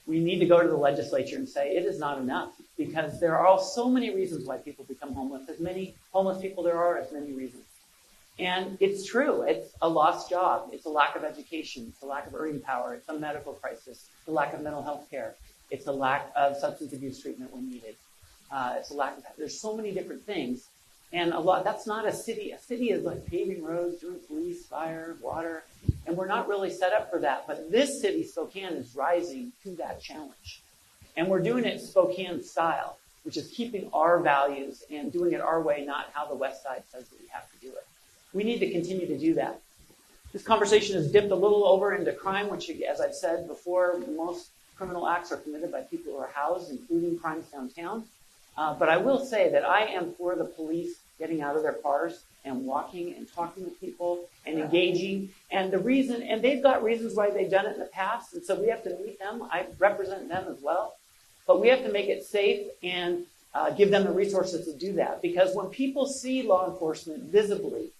We need to go to the legislature and say it is not enough because there are so many reasons why people become homeless. As many homeless people there are, as many reasons. And it's true. It's a lost job. It's a lack of education. It's a lack of earning power. It's a medical crisis. It's a lack of mental health care. It's a lack of substance abuse treatment when needed. It's a lack of that. There's so many different things. And that's not a city. A city is like paving roads, doing police, fire, water. And we're not really set up for that. But this city, Spokane, is rising to that challenge. And we're doing it Spokane style, which is keeping our values and doing it our way, not how the West Side says that we have to do it. We need to continue to do that. This conversation has dipped a little over into crime, which, as I've said before, most criminal acts are committed by people who are housed, including crimes downtown. But I will say that I am for the police getting out of their cars and walking and talking with people and engaging. And they've got reasons why they've done it in the past. And so we have to meet them. I represent them as well. But we have to make it safe and give them the resources to do that. Because when people see law enforcement visibly,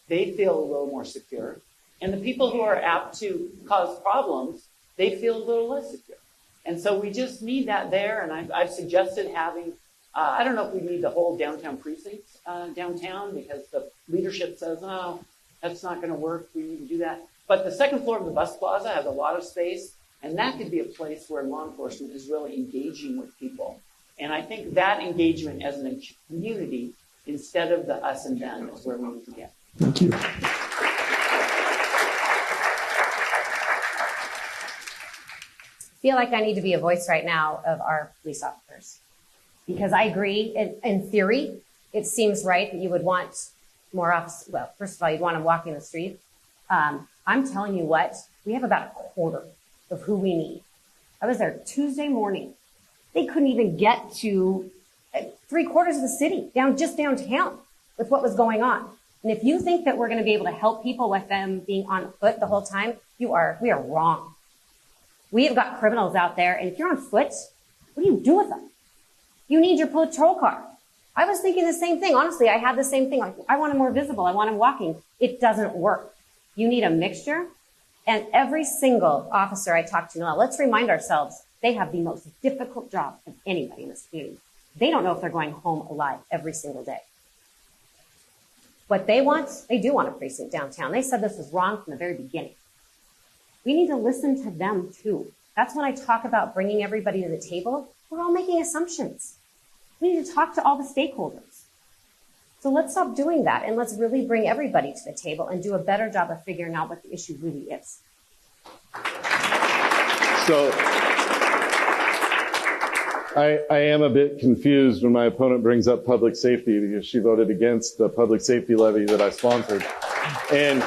they feel a little more secure. And the people who are apt to cause problems, they feel a little less secure. And so we just need that there. And I've suggested having, I don't know if we need the whole downtown precinct downtown because the leadership says, oh, that's not going to work. We need to do that. But the second floor of the bus plaza has a lot of space. And that could be a place where law enforcement is really engaging with people. And I think that engagement as a community, instead of the us and them, is where we need to get. Thank you. I feel like I need to be a voice right now of our police officers. Because I agree, in theory, it seems right that you would want more officers. Well, first of all, you'd want them walking the street. I'm telling you what, we have about a quarter of who we need. I was there Tuesday morning. They couldn't even get to 3/4 of the city, just downtown, with what was going on. And if you think that we're going to be able to help people with them being on foot the whole time, we are wrong. We have got criminals out there, and if you're on foot, what do you do with them? You need your patrol car. I was thinking the same thing. Honestly, I had the same thing. Like, I want them more visible. I want them walking. It doesn't work. You need a mixture. And every single officer I talk to now, let's remind ourselves, they have the most difficult job of anybody in this community. They don't know if they're going home alive every single day. What they want, they do want a precinct downtown. They said this was wrong from the very beginning. We need to listen to them too. That's when I talk about bringing everybody to the table. We're all making assumptions. We need to talk to all the stakeholders. So let's stop doing that and let's really bring everybody to the table and do a better job of figuring out what the issue really is. So I am a bit confused when my opponent brings up public safety because she voted against the public safety levy that I sponsored. And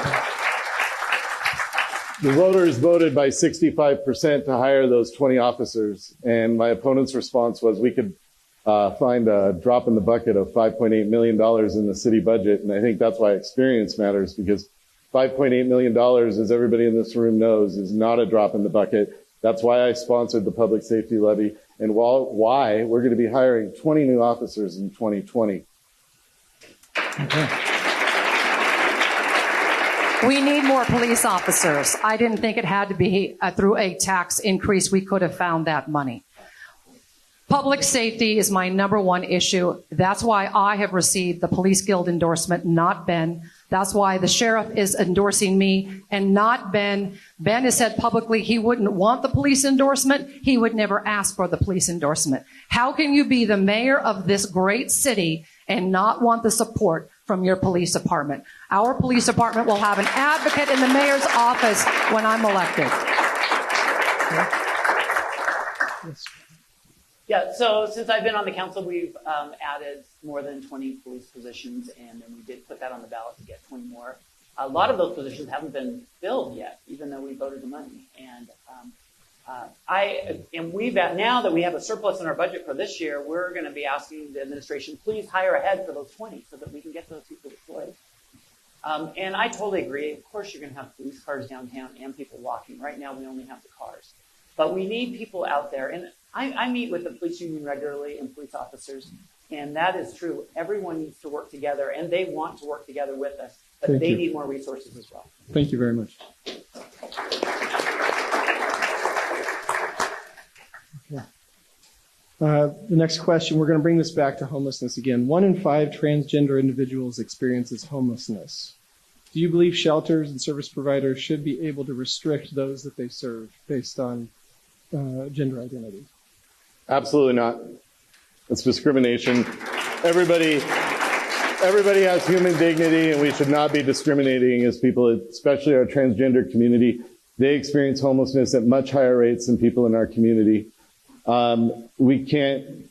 The voters voted by 65% to hire those 20 officers, and my opponent's response was we could find a drop in the bucket of $5.8 million in the city budget, and I think that's why experience matters, because $5.8 million, as everybody in this room knows, is not a drop in the bucket. That's why I sponsored the public safety levy, and why we're going to be hiring 20 new officers in 2020. Okay. We need more police officers. I didn't think it had to be through a tax increase. We could have found that money. Public safety is my number one issue. That's why I have received the Police Guild endorsement, not Ben. That's why the sheriff is endorsing me and not Ben. Ben has said publicly he wouldn't want the police endorsement. He would never ask for the police endorsement. How can you be the mayor of this great city and not want the support from your police department? Our police department will have an advocate in the mayor's office when I'm elected. Yeah, so since I've been on the council, we've added more than 20 police positions, and then we did put that on the ballot to get 20 more. A lot of those positions haven't been filled yet, even though we voted the money. And now that we have a surplus in our budget for this year, we're going to be asking the administration, please hire ahead for those 20 so that we can get those people deployed. And I totally agree. Of course, you're going to have police cars downtown and people walking. Right now, we only have the cars. But we need people out there. And I meet with the police union regularly and police officers, and that is true. Everyone needs to work together, and they want to work together with us, but they need more resources as well. Thank you very much. Okay. The next question, we're going to bring this back to homelessness again. 1 in 5 transgender individuals experiences homelessness. Do you believe shelters and service providers should be able to restrict those that they serve based on gender identity? Absolutely not. It's discrimination. Everybody has human dignity, and we should not be discriminating as people, especially our transgender community. They experience homelessness at much higher rates than people in our community. We can't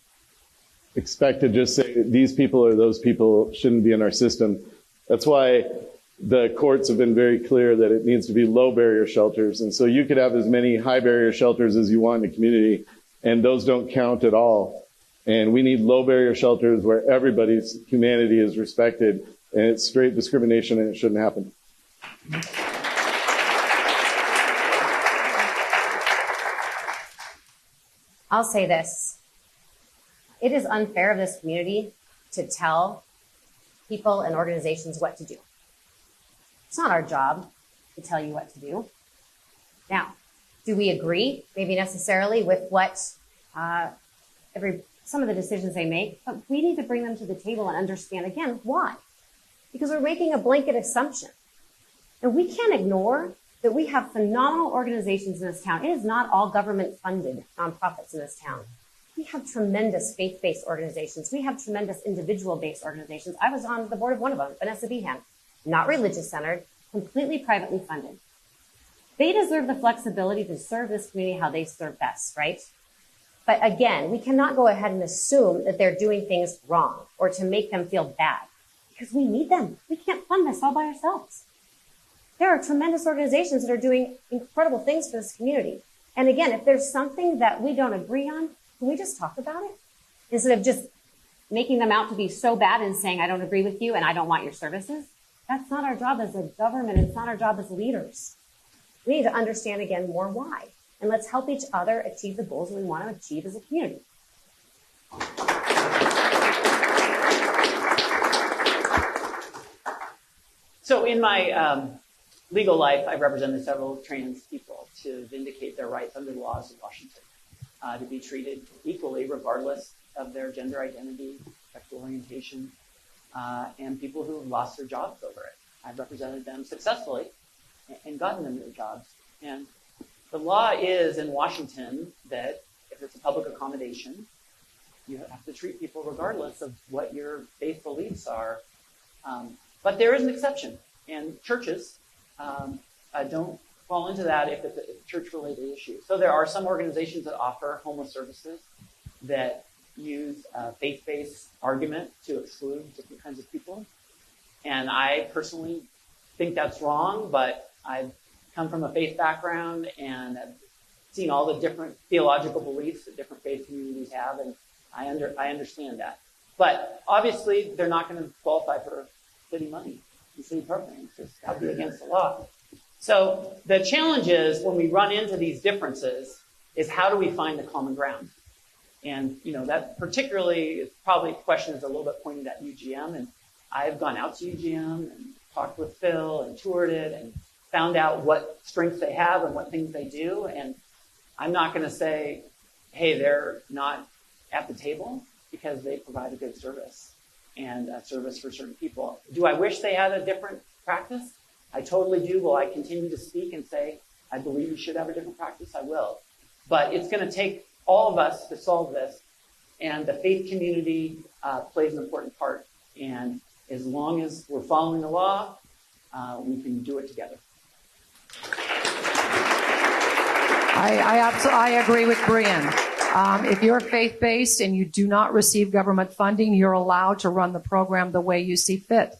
expect to just say these people or those people shouldn't be in our system. That's why the courts have been very clear that it needs to be low barrier shelters. And so you could have as many high barrier shelters as you want in the community, and those don't count at all. And we need low barrier shelters where everybody's humanity is respected, and it's straight discrimination, and it shouldn't happen. I'll say this. It is unfair of this community to tell people and organizations what to do. It's not our job to tell you what to do. Now, do we agree, maybe necessarily, with what some of the decisions they make? But we need to bring them to the table and understand, again, why. Because we're making a blanket assumption. And we can't ignore that we have phenomenal organizations in this town. It is not all government-funded nonprofits in this town. We have tremendous faith-based organizations. We have tremendous individual-based organizations. I was on the board of one of them, Vanessa Behan, not religious-centered, completely privately funded. They deserve the flexibility to serve this community how they serve best, right? But again, we cannot go ahead and assume that they're doing things wrong or to make them feel bad, because we need them. We can't fund this all by ourselves. There are tremendous organizations that are doing incredible things for this community. And again, if there's something that we don't agree on, can we just talk about it? Instead of just making them out to be so bad and saying, I don't agree with you and I don't want your services. That's not our job as a government. It's not our job as leaders. We need to understand again more why. And let's help each other achieve the goals that we want to achieve as a community. So in my legal life, I've represented several trans people to vindicate their rights under the laws of Washington, to be treated equally regardless of their gender identity, sexual orientation, and people who have lost their jobs over it. I've represented them successfully and gotten them their jobs. And the law is in Washington that if it's a public accommodation, you have to treat people regardless of what your faith beliefs are. But there is an exception, and churches don't fall into that if it's a church-related issue. So there are some organizations that offer homeless services that use a faith-based argument to exclude different kinds of people. And I personally think that's wrong, but I've come from a faith background and have seen all the different theological beliefs that different faith communities have, and I understand that. But obviously, they're not going to qualify for city money and city programs. That would be against the law. So the challenge is, when we run into these differences, is how do we find the common ground? And, that particularly is probably a question that's a little bit pointed at UGM. And I've gone out to UGM and talked with Phil and toured it and found out what strengths they have and what things they do. And I'm not going to say, hey, they're not at the table, because they provide a good service and a service for certain people. Do I wish they had a different practice? I totally do. Will I continue to speak and say, I believe you should have a different practice? I will. But it's going to take all of us to solve this. And the faith community plays an important part. And as long as we're following the law, we can do it together. I agree with Brian. If you're faith-based and you do not receive government funding, you're allowed to run the program the way you see fit.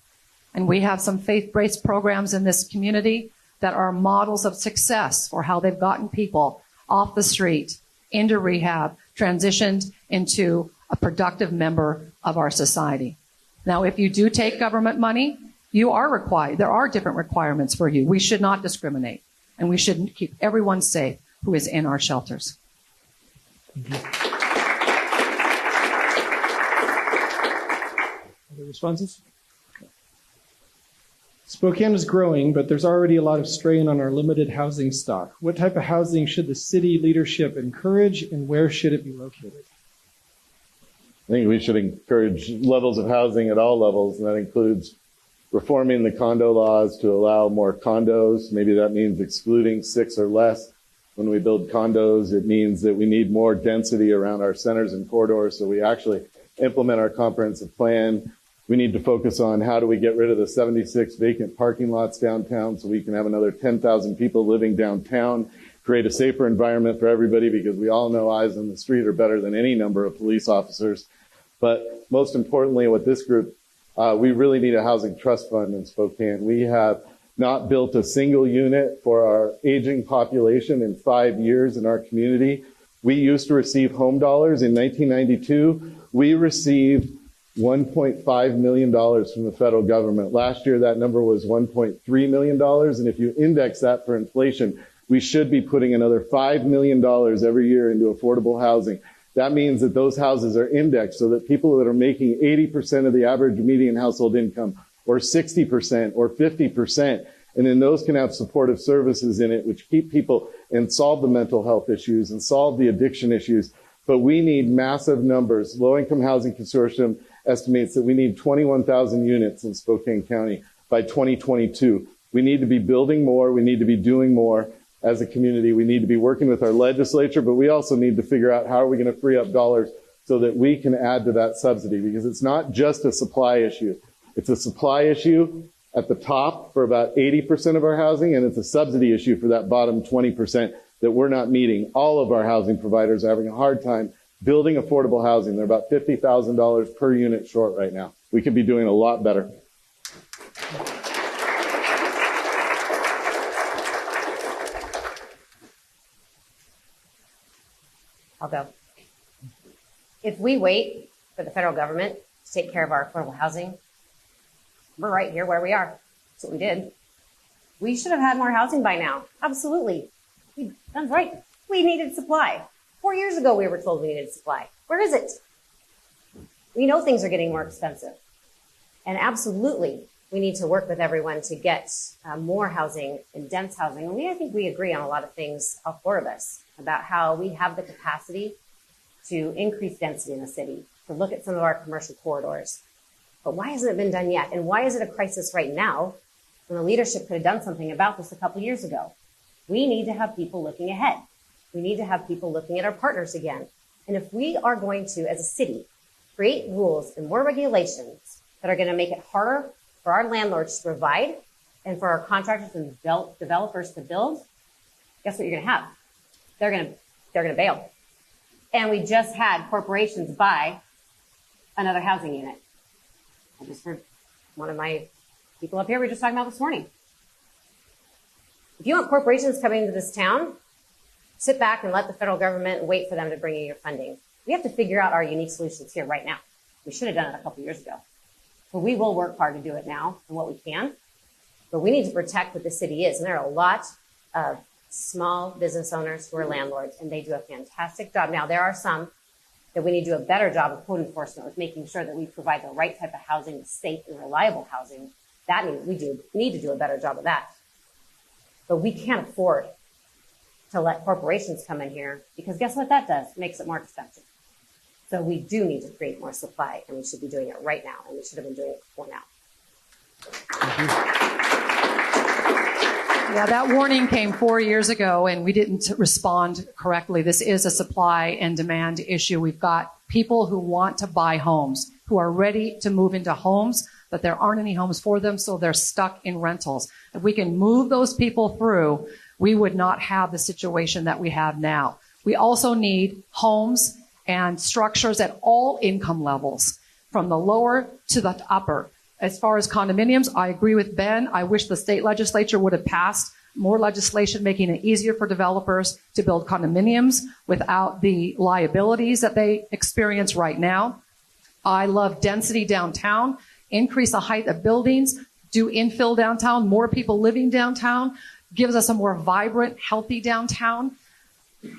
And we have some faith-based programs in this community that are models of success for how they've gotten people off the street, into rehab, transitioned into a productive member of our society. Now, if you do take government money, you are required. There are different requirements for you. We should not discriminate, and we should keep everyone safe who is in our shelters. Other responses? Spokane is growing, but there's already a lot of strain on our limited housing stock. What type of housing should the city leadership encourage, and where should it be located? I think we should encourage levels of housing at all levels, and that includes reforming the condo laws to allow more condos. Maybe that means excluding 6 or less. When we build condos, it means that we need more density around our centers and corridors, so we actually implement our comprehensive plan. We need to focus on how do we get rid of the 76 vacant parking lots downtown so we can have another 10,000 people living downtown, create a safer environment for everybody, because we all know eyes on the street are better than any number of police officers. But most importantly, with this group, we really need a housing trust fund in Spokane. We have not built a single unit for our aging population in 5 years in our community. We used to receive home dollars in 1992. We received $1.5 million from the federal government. Last year, that number was $1.3 million. And if you index that for inflation, we should be putting another $5 million every year into affordable housing. That means that those houses are indexed so that people that are making 80% of the average median household income, or 60% or 50%, and then those can have supportive services in it, which keep people and solve the mental health issues and solve the addiction issues. But we need massive numbers. Low Income Housing Consortium estimates that we need 21,000 units in Spokane County by 2022. We need to be building more. We need to be doing more as a community. We need to be working with our legislature, but we also need to figure out how are we going to free up dollars so that we can add to that subsidy, because it's not just a supply issue. It's a supply issue at the top for about 80% of our housing, and it's a subsidy issue for that bottom 20% that we're not meeting. All of our housing providers are having a hard time building affordable housing. They're about $50,000 per unit short right now. We could be doing a lot better. I'll go. If we wait for the federal government to take care of our affordable housing, we're right here where we are. That's what we did. We should have had more housing by now. Absolutely. That's right. We needed supply. 4 years ago, we were told we needed supply. Where is it? We know things are getting more expensive. And absolutely, we need to work with everyone to get more housing and dense housing. And I think we agree on a lot of things, all 4 of us, about how we have the capacity to increase density in the city, to look at some of our commercial corridors. But why hasn't it been done yet? And why is it a crisis right now when the leadership could have done something about this a couple years ago? We need to have people looking ahead. We need to have people looking at our partners again. And if we are going to, as a city, create rules and more regulations that are going to make it harder for our landlords to provide and for our contractors and developers to build, guess what you're going to have? They're going to bail. And we just had corporations buy another housing unit. I just heard one of my people up here we were just talking about this morning. If you want corporations coming into this town, sit back and let the federal government wait for them to bring you your funding. We have to figure out our unique solutions here right now. We should have done it a couple years ago. But we will work hard to do it now and what we can. But we need to protect what the city is. And there are a lot of small business owners who are landlords, and they do a fantastic job. Now, there are some that we need to do a better job of code enforcement with making sure that we provide the right type of housing, safe and reliable housing. We need to do a better job of that. But we can't afford to let corporations come in here, because guess what that does? It makes it more expensive. So we do need to create more supply, and we should be doing it right now, and we should have been doing it before now. Yeah, that warning came 4 years ago, and we didn't respond correctly. This is a supply and demand issue. We've got people who want to buy homes, who are ready to move into homes, but there aren't any homes for them, so they're stuck in rentals. If we can move those people through, we would not have the situation that we have now. We also need homes and structures at all income levels, from the lower to the upper. As far as condominiums, I agree with Ben. I wish the state legislature would have passed more legislation making it easier for developers to build condominiums without the liabilities that they experience right now. I love density downtown, increase the height of buildings, do infill downtown, more people living downtown, gives us a more vibrant, healthy downtown.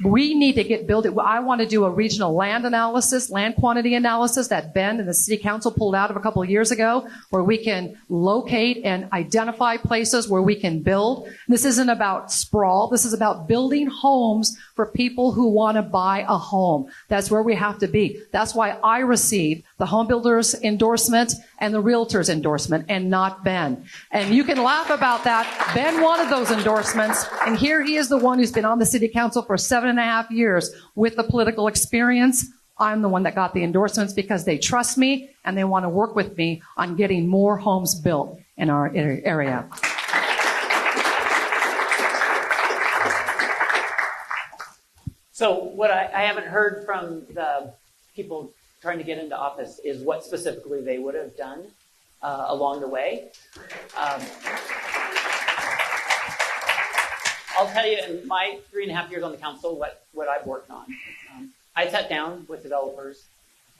We need to get built. I want to do a regional land analysis, land quantity analysis that Ben and the city council pulled out of a couple of years ago, where we can locate and identify places where we can build. This isn't about sprawl. This is about building homes for people who want to buy a home. That's where we have to be. That's why I received the home builder's endorsement and the realtor's endorsement, and not Ben. And you can laugh about that. Ben wanted those endorsements, and here he is, the one who's been on the city council for 7.5 years with the political experience. I'm the one that got the endorsements because they trust me and they want to work with me on getting more homes built in our area. So what I haven't heard from the people trying to get into office is what specifically they would have done along the way. I'll tell you, in my 3.5 years on the council, what I've worked on. I sat down with developers,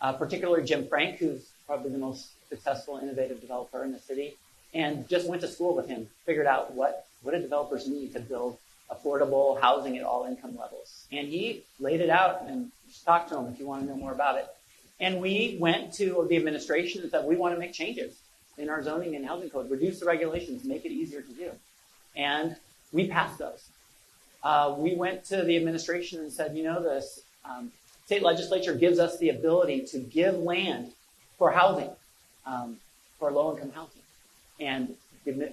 particularly Jim Frank, who's probably the most successful, innovative developer in the city, and just went to school with him, figured out what do developers need to build affordable housing at all income levels. And he laid it out, and just talk to him if you want to know more about it. And we went to the administration and said, we want to make changes in our zoning and housing code, reduce the regulations, make it easier to do. And we passed those. We went to the administration and said, the state legislature gives us the ability to give land for housing, for low-income housing. And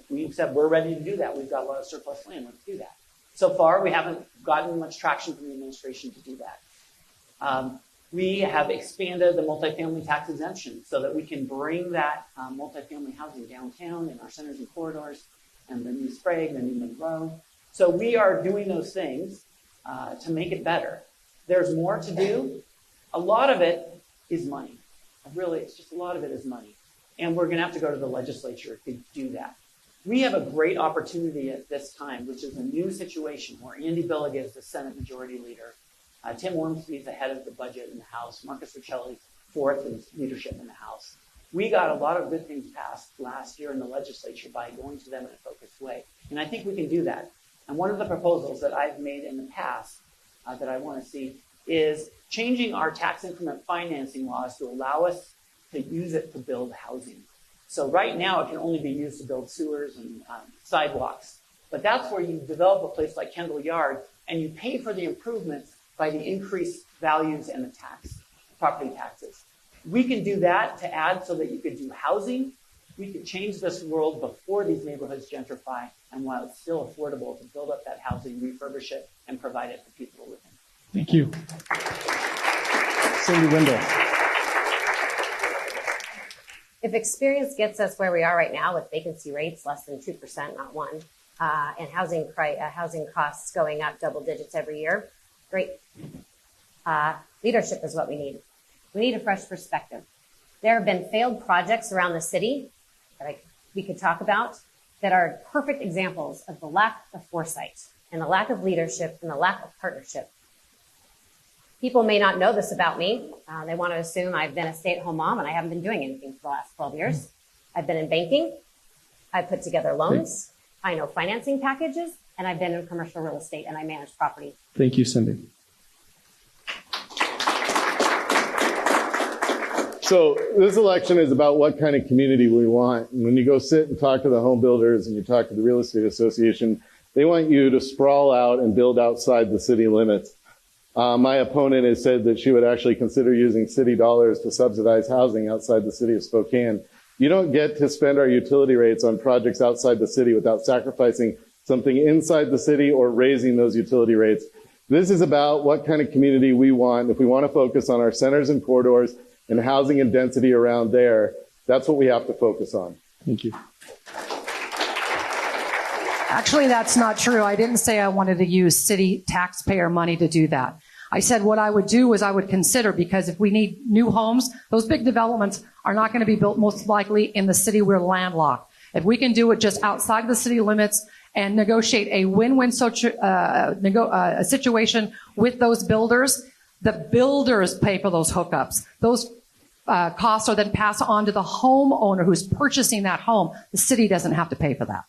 we said, we're ready to do that. We've got a lot of surplus land. Let's do that. So far, we haven't gotten much traction from the administration to do that. We have expanded the multifamily tax exemption so that we can bring that multifamily housing downtown in our centers and corridors, and the new Sprague, the new Monroe. So we are doing those things to make it better. There's more to do. A lot of it is money. It's just a lot of it is money. And we're going to have to go to the legislature to do that. We have a great opportunity at this time, which is a new situation where Andy Billiga is the Senate Majority Leader. Tim Ormsby is the head of the budget in the House. Marcus Riccelli, fourth in leadership in the House. We got a lot of good things passed last year in the legislature by going to them in a focused way. And I think we can do that. And one of the proposals that I've made in the past that I want to see is changing our tax increment financing laws to allow us to use it to build housing. So right now it can only be used to build sewers and sidewalks. But that's where you develop a place like Kendall Yard and you pay for the improvements by the increased values and the property taxes. We can do that to add so that you could do housing. We could change this world before these neighborhoods gentrify, and while it's still affordable to build up that housing, refurbish it, and provide it for people to live in. Thank you. Cindy Wendell. If experience gets us where we are right now with vacancy rates less than 2%, not 1%, and housing costs going up double digits every year, great. Leadership is what we need. We need a fresh perspective. There have been failed projects around the city that we could talk about, that are perfect examples of the lack of foresight and the lack of leadership and the lack of partnership. People may not know this about me. They want to assume I've been a stay-at-home mom and I haven't been doing anything for the last 12 years. I've been in banking. I've put together loans. I know financing packages, and I've been in commercial real estate, and I manage property. Thank you, Cindy. So this election is about what kind of community we want. And when you go sit and talk to the home builders and you talk to the real estate association, they want you to sprawl out and build outside the city limits. My opponent has said that she would actually consider using city dollars to subsidize housing outside the city of Spokane. You don't get to spend our utility rates on projects outside the city without sacrificing something inside the city or raising those utility rates. This is about what kind of community we want. If we want to focus on our centers and corridors and housing and density around there, that's what we have to focus on. Thank you. Actually, that's not true. I didn't say I wanted to use city taxpayer money to do that. I said what I would do is I would consider, because if we need new homes, those big developments are not going to be built most likely in the city we're landlocked. If we can do it just outside the city limits and negotiate a win-win situation with those builders, the builders pay for those hookups. Those costs are then passed on to the homeowner who's purchasing that home. The city doesn't have to pay for that.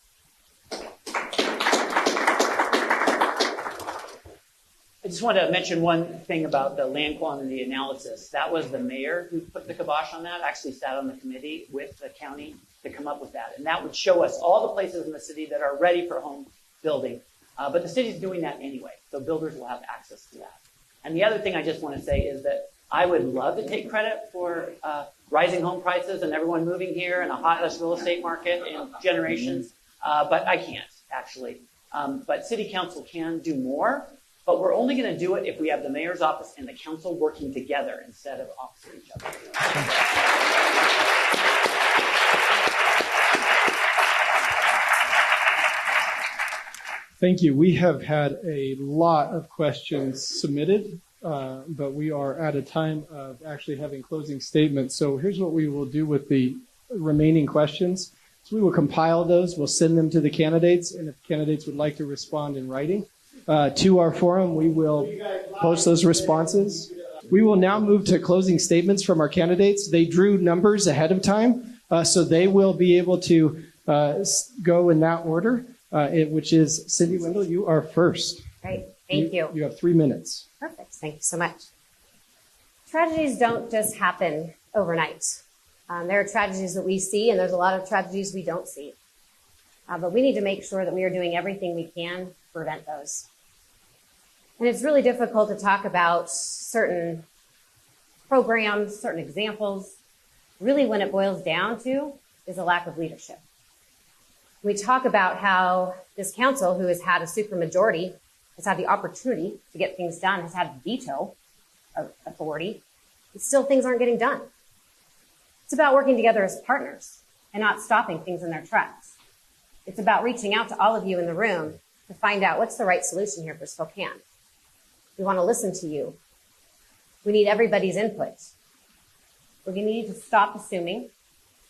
I just want to mention one thing about the land quantity analysis. That was the mayor who put the kibosh on that, actually sat on the committee with the county to come up with that. And that would show us all the places in the city that are ready for home building. But the city's doing that anyway, so builders will have access to that. And the other thing I just want to say is that I would love to take credit for rising home prices and everyone moving here and the hottest real estate market in generations, but I can't, actually. But city council can do more. But we're only going to do it if we have the mayor's office and the council working together instead of opposite each other. Thank you. We have had a lot of questions submitted, but we are at a time of actually having closing statements. So here's what we will do with the remaining questions. So we will compile those. We'll send them to the candidates, and if candidates would like to respond in writing to our forum, we will post those responses. We will now move to closing statements from our candidates. They drew numbers ahead of time, so they will be able to go in that order, which is Cindy Wendell, you are first. Great. Thank you. You have 3 minutes. Perfect. Thank you so much. Tragedies don't just happen overnight. There are tragedies that we see, and there's a lot of tragedies we don't see. But we need to make sure that we are doing everything we can to prevent those. And it's really difficult to talk about certain programs, certain examples. Really, when it boils down to is a lack of leadership. We talk about how this council, who has had a supermajority, has had the opportunity to get things done, has had veto authority, and still things aren't getting done. It's about working together as partners and not stopping things in their tracks. It's about reaching out to all of you in the room to find out what's the right solution here for Spokane. We want to listen to you. We need everybody's input. We're going to need to stop assuming.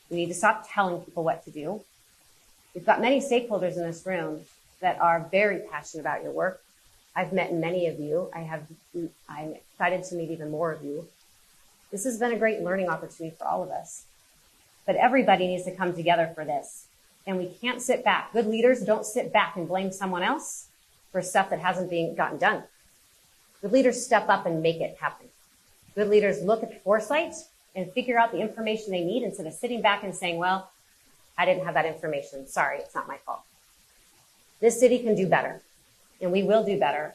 We need to stop telling people what to do. We've got many stakeholders in this room that are very passionate about your work. I've met many of you. I'm excited to meet even more of you. This has been a great learning opportunity for all of us. But everybody needs to come together for this. And we can't sit back. Good leaders don't sit back and blame someone else for stuff that hasn't been gotten done. Good leaders step up and make it happen. Good leaders look at foresight and figure out the information they need instead of sitting back and saying, well, I didn't have that information. Sorry, it's not my fault. This city can do better, and we will do better.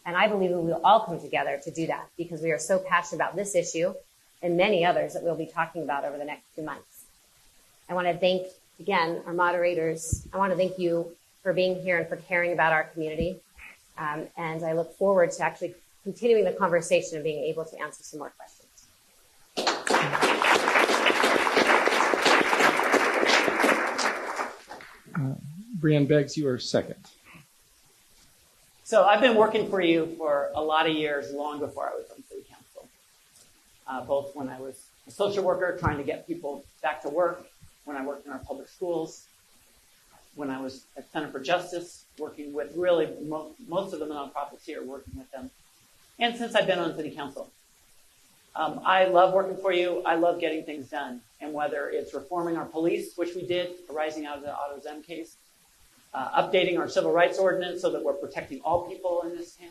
And I believe we will all come together to do that because we are so passionate about this issue and many others that we'll be talking about over the next 2 months. I want to thank, again, our moderators. I want to thank you for being here and for caring about our community. And I look forward to actually continuing the conversation and being able to answer some more questions. Brianne Beggs, you are second. So I've been working for you for a lot of years, long before I was on city council. Both when I was a social worker trying to get people back to work, when I worked in our public schools. when I was at Center for Justice, working with really most of the nonprofits here, working with them, and since I've been on city council. I love working for you. I love getting things done. And whether it's reforming our police, which we did, arising out of the AutoZone case, updating our civil rights ordinance so that we're protecting all people in this town,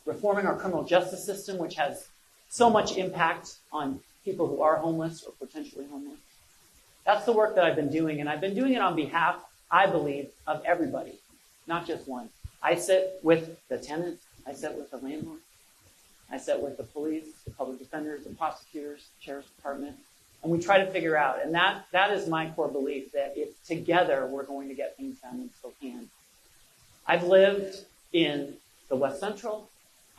reforming our criminal justice system, which has so much impact on people who are homeless or potentially homeless. That's the work that I've been doing, and I've been doing it on behalf, I believe, of everybody, not just one. I sit with the tenants, I sit with the landlord, I sit with the police, the public defenders, the prosecutors, the sheriff's department, and we try to figure out, and that is my core belief, that if together we're going to get things done in Spokane. I've lived in the West Central,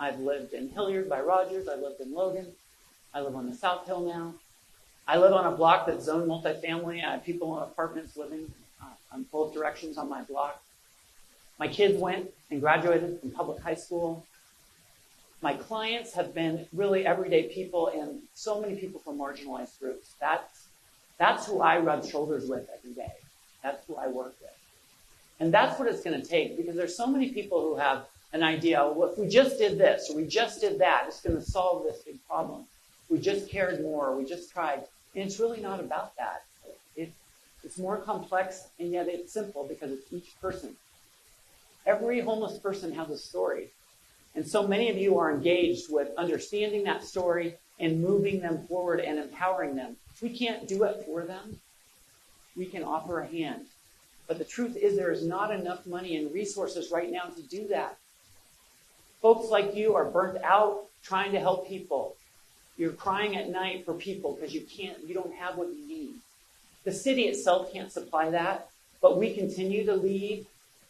I've lived in Hilliard by Rogers, I lived in Logan, I live on the South Hill now. I live on a block that's zoned multifamily. I have people in apartments living on both directions on my block. My kids went and graduated from public high school. My clients have been really everyday people and so many people from marginalized groups. That's who I rub shoulders with every day. That's who I work with. And that's what it's going to take, because there's so many people who have an idea, well, if we just did this or we just did that, it's going to solve this big problem. We just cared more, we just tried. And it's really not about that. It's more complex, and yet it's simple because it's each person. Every homeless person has a story. And so many of you are engaged with understanding that story and moving them forward and empowering them. We can't do it for them. We can offer a hand. But the truth is there is not enough money and resources right now to do that. Folks like you are burnt out trying to help people. You're crying at night for people because you don't have what you need. The city itself can't supply that, but we continue to lead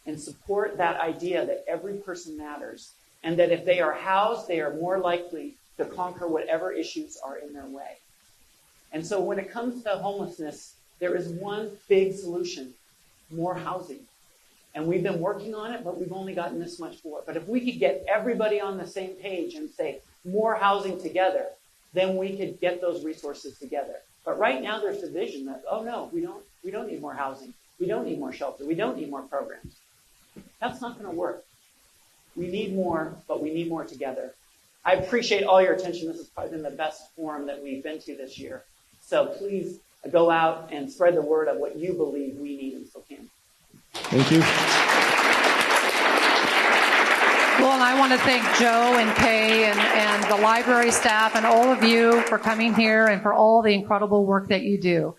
and support that idea that every person matters, and that if they are housed, they are more likely to conquer whatever issues are in their way. And so when it comes to homelessness, there is one big solution: more housing. And we've been working on it, but we've only gotten this much for it. But if we could get everybody on the same page and say more housing together, then we could get those resources together. But right now there's division that, oh no, we don't need more housing. We don't need more shelter. We don't need more programs. That's not going to work. We need more, but we need more together. I appreciate all your attention. This has probably been the best forum that we've been to this year. So please go out and spread the word of what you believe we need in Spokane. Thank you. Well, and I want to thank Joe and Kay and the library staff and all of you for coming here and for all the incredible work that you do.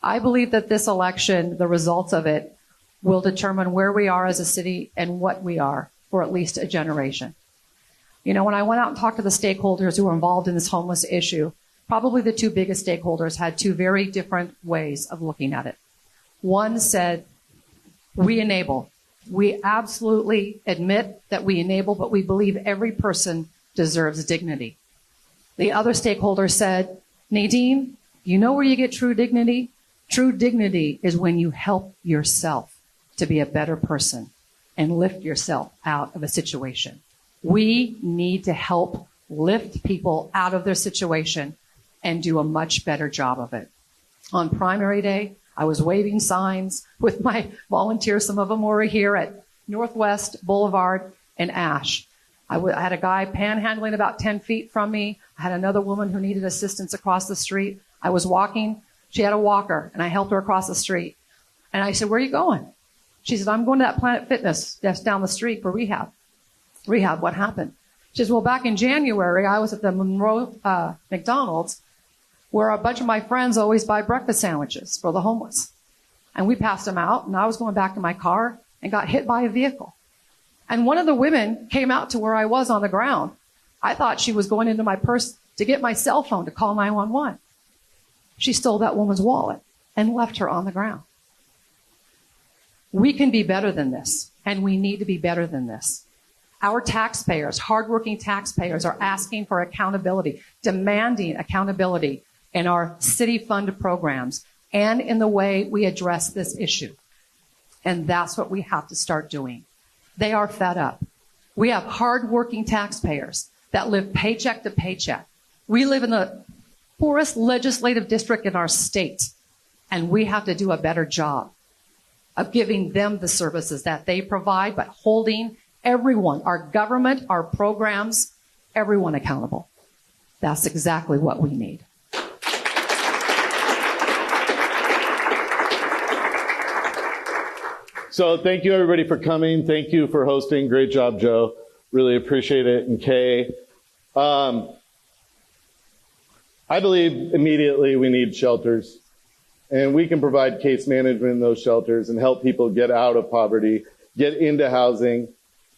I believe that this election, the results of it, will determine where we are as a city and what we are for at least a generation. You know, when I went out and talked to the stakeholders who were involved in this homeless issue, probably the two biggest stakeholders had two very different ways of looking at it. One said, we enable. We absolutely admit that we enable, but we believe every person deserves dignity. The other stakeholder said, Nadine, you know where you get true dignity? True dignity is when you help yourself to be a better person and lift yourself out of a situation. We need to help lift people out of their situation and do a much better job of it. On primary day, I was waving signs with my volunteers. Some of them were here at Northwest Boulevard and Ash. I had a guy panhandling about 10 feet from me. I had another woman who needed assistance across the street. I was walking. She had a walker, and I helped her across the street. And I said, where are you going? She said, I'm going to that Planet Fitness that's down the street for rehab. Rehab, what happened? She says, well, back in January, I was at the Monroe McDonald's, where a bunch of my friends always buy breakfast sandwiches for the homeless. And we passed them out, and I was going back to my car and got hit by a vehicle. And one of the women came out to where I was on the ground. I thought she was going into my purse to get my cell phone to call 911. She stole that woman's wallet and left her on the ground. We can be better than this, and we need to be better than this. Our taxpayers, hardworking taxpayers, are asking for accountability, demanding accountability in our city fund programs and in the way we address this issue. And that's what we have to start doing. They are fed up. We have hardworking taxpayers that live paycheck to paycheck. We live in the poorest legislative district in our state, and we have to do a better job. of giving them the services that they provide, but holding everyone, our government, our programs, everyone accountable. That's exactly what we need. So thank you, everybody, for coming. Thank you for hosting. Great job, Joe. Really appreciate it. And Kay. I believe immediately we need shelters. And we can provide case management in those shelters and help people get out of poverty, get into housing,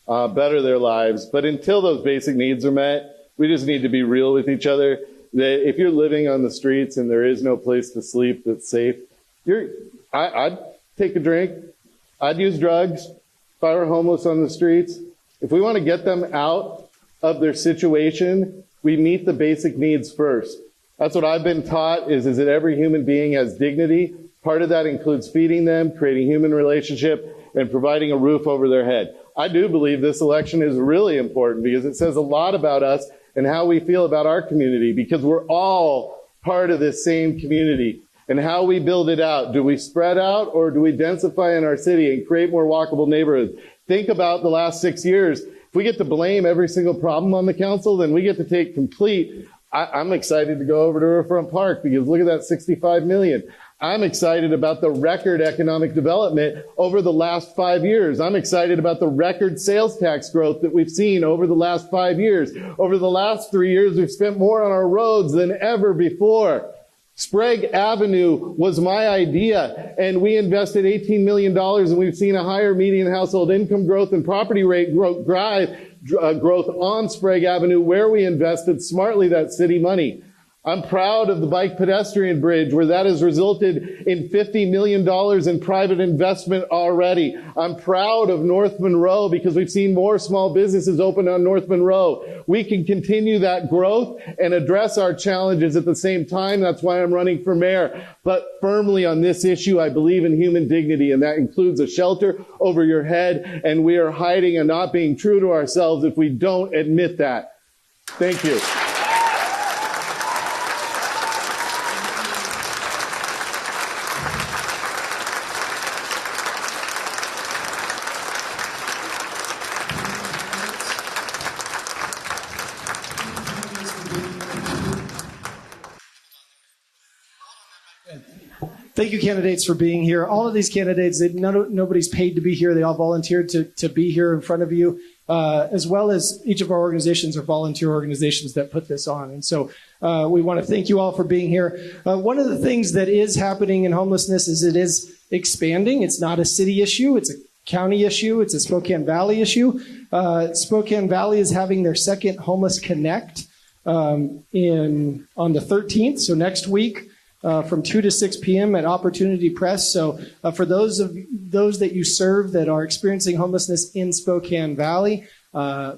better their lives. But until those basic needs are met, we just need to be real with each other. That if you're living on the streets and there is no place to sleep that's safe, I'd take a drink. I'd use drugs if I were homeless on the streets. If we want to get them out of their situation, we meet the basic needs first. That's what I've been taught is that every human being has dignity. Part of that includes feeding them, creating human relationship, and providing a roof over their head. I do believe this election is really important because it says a lot about us and how we feel about our community, because we're all part of this same community. And how we build it out. Do we spread out or do we densify in our city and create more walkable neighborhoods? Think about the last 6 years. If we get to blame every single problem on the council, then we get to take complete. I'm excited to go over to Riverfront Park because look at that $65 million. I'm excited about the record economic development over the last 5 years. I'm excited about the record sales tax growth that we've seen over the last 5 years. Over the last 3 years, we've spent more on our roads than ever before. Sprague Avenue was my idea, and we invested $18 million, and we've seen a higher median household income growth and property rate growth on Sprague Avenue, where we invested smartly that city money. I'm proud of the bike pedestrian bridge, where that has resulted in $50 million in private investment already. I'm proud of North Monroe because we've seen more small businesses open on North Monroe. We can continue that growth and address our challenges at the same time. That's why I'm running for mayor. But firmly on this issue, I believe in human dignity, and that includes a shelter over your head, and we are hiding and not being true to ourselves if we don't admit that. Thank you. Thank you, candidates, for being here. All of these candidates, nobody's paid to be here. They all volunteered to be here in front of you, as well as each of our organizations are volunteer organizations that put this on. And so we want to thank you all for being here. One of the things that is happening in homelessness is it is expanding. It's not a city issue. It's a county issue. It's a Spokane Valley issue. Spokane Valley is having their second Homeless Connect on the 13th, so next week. From 2 to 6 p.m. at Opportunity Press. So for those that you serve that are experiencing homelessness in Spokane Valley,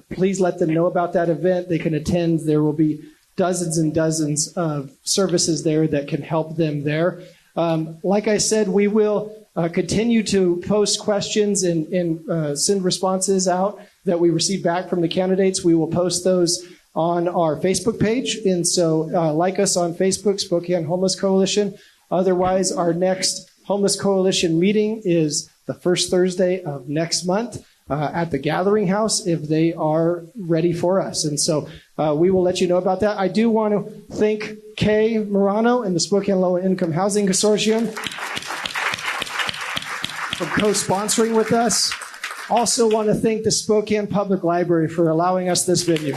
please let them know about that event. They can attend. There will be dozens and dozens of services there that can help them there. Like I said, we will continue to post questions and send responses out that we receive back from the candidates. We will post those on our Facebook page. And so like us on Facebook, Spokane Homeless Coalition. Otherwise, our next Homeless Coalition meeting is the first Thursday of next month at the Gathering House if they are ready for us. And so we will let you know about that. I do want to thank Kay Morano and the Spokane Low Income Housing Consortium for co-sponsoring with us. Also want to thank the Spokane Public Library for allowing us this venue.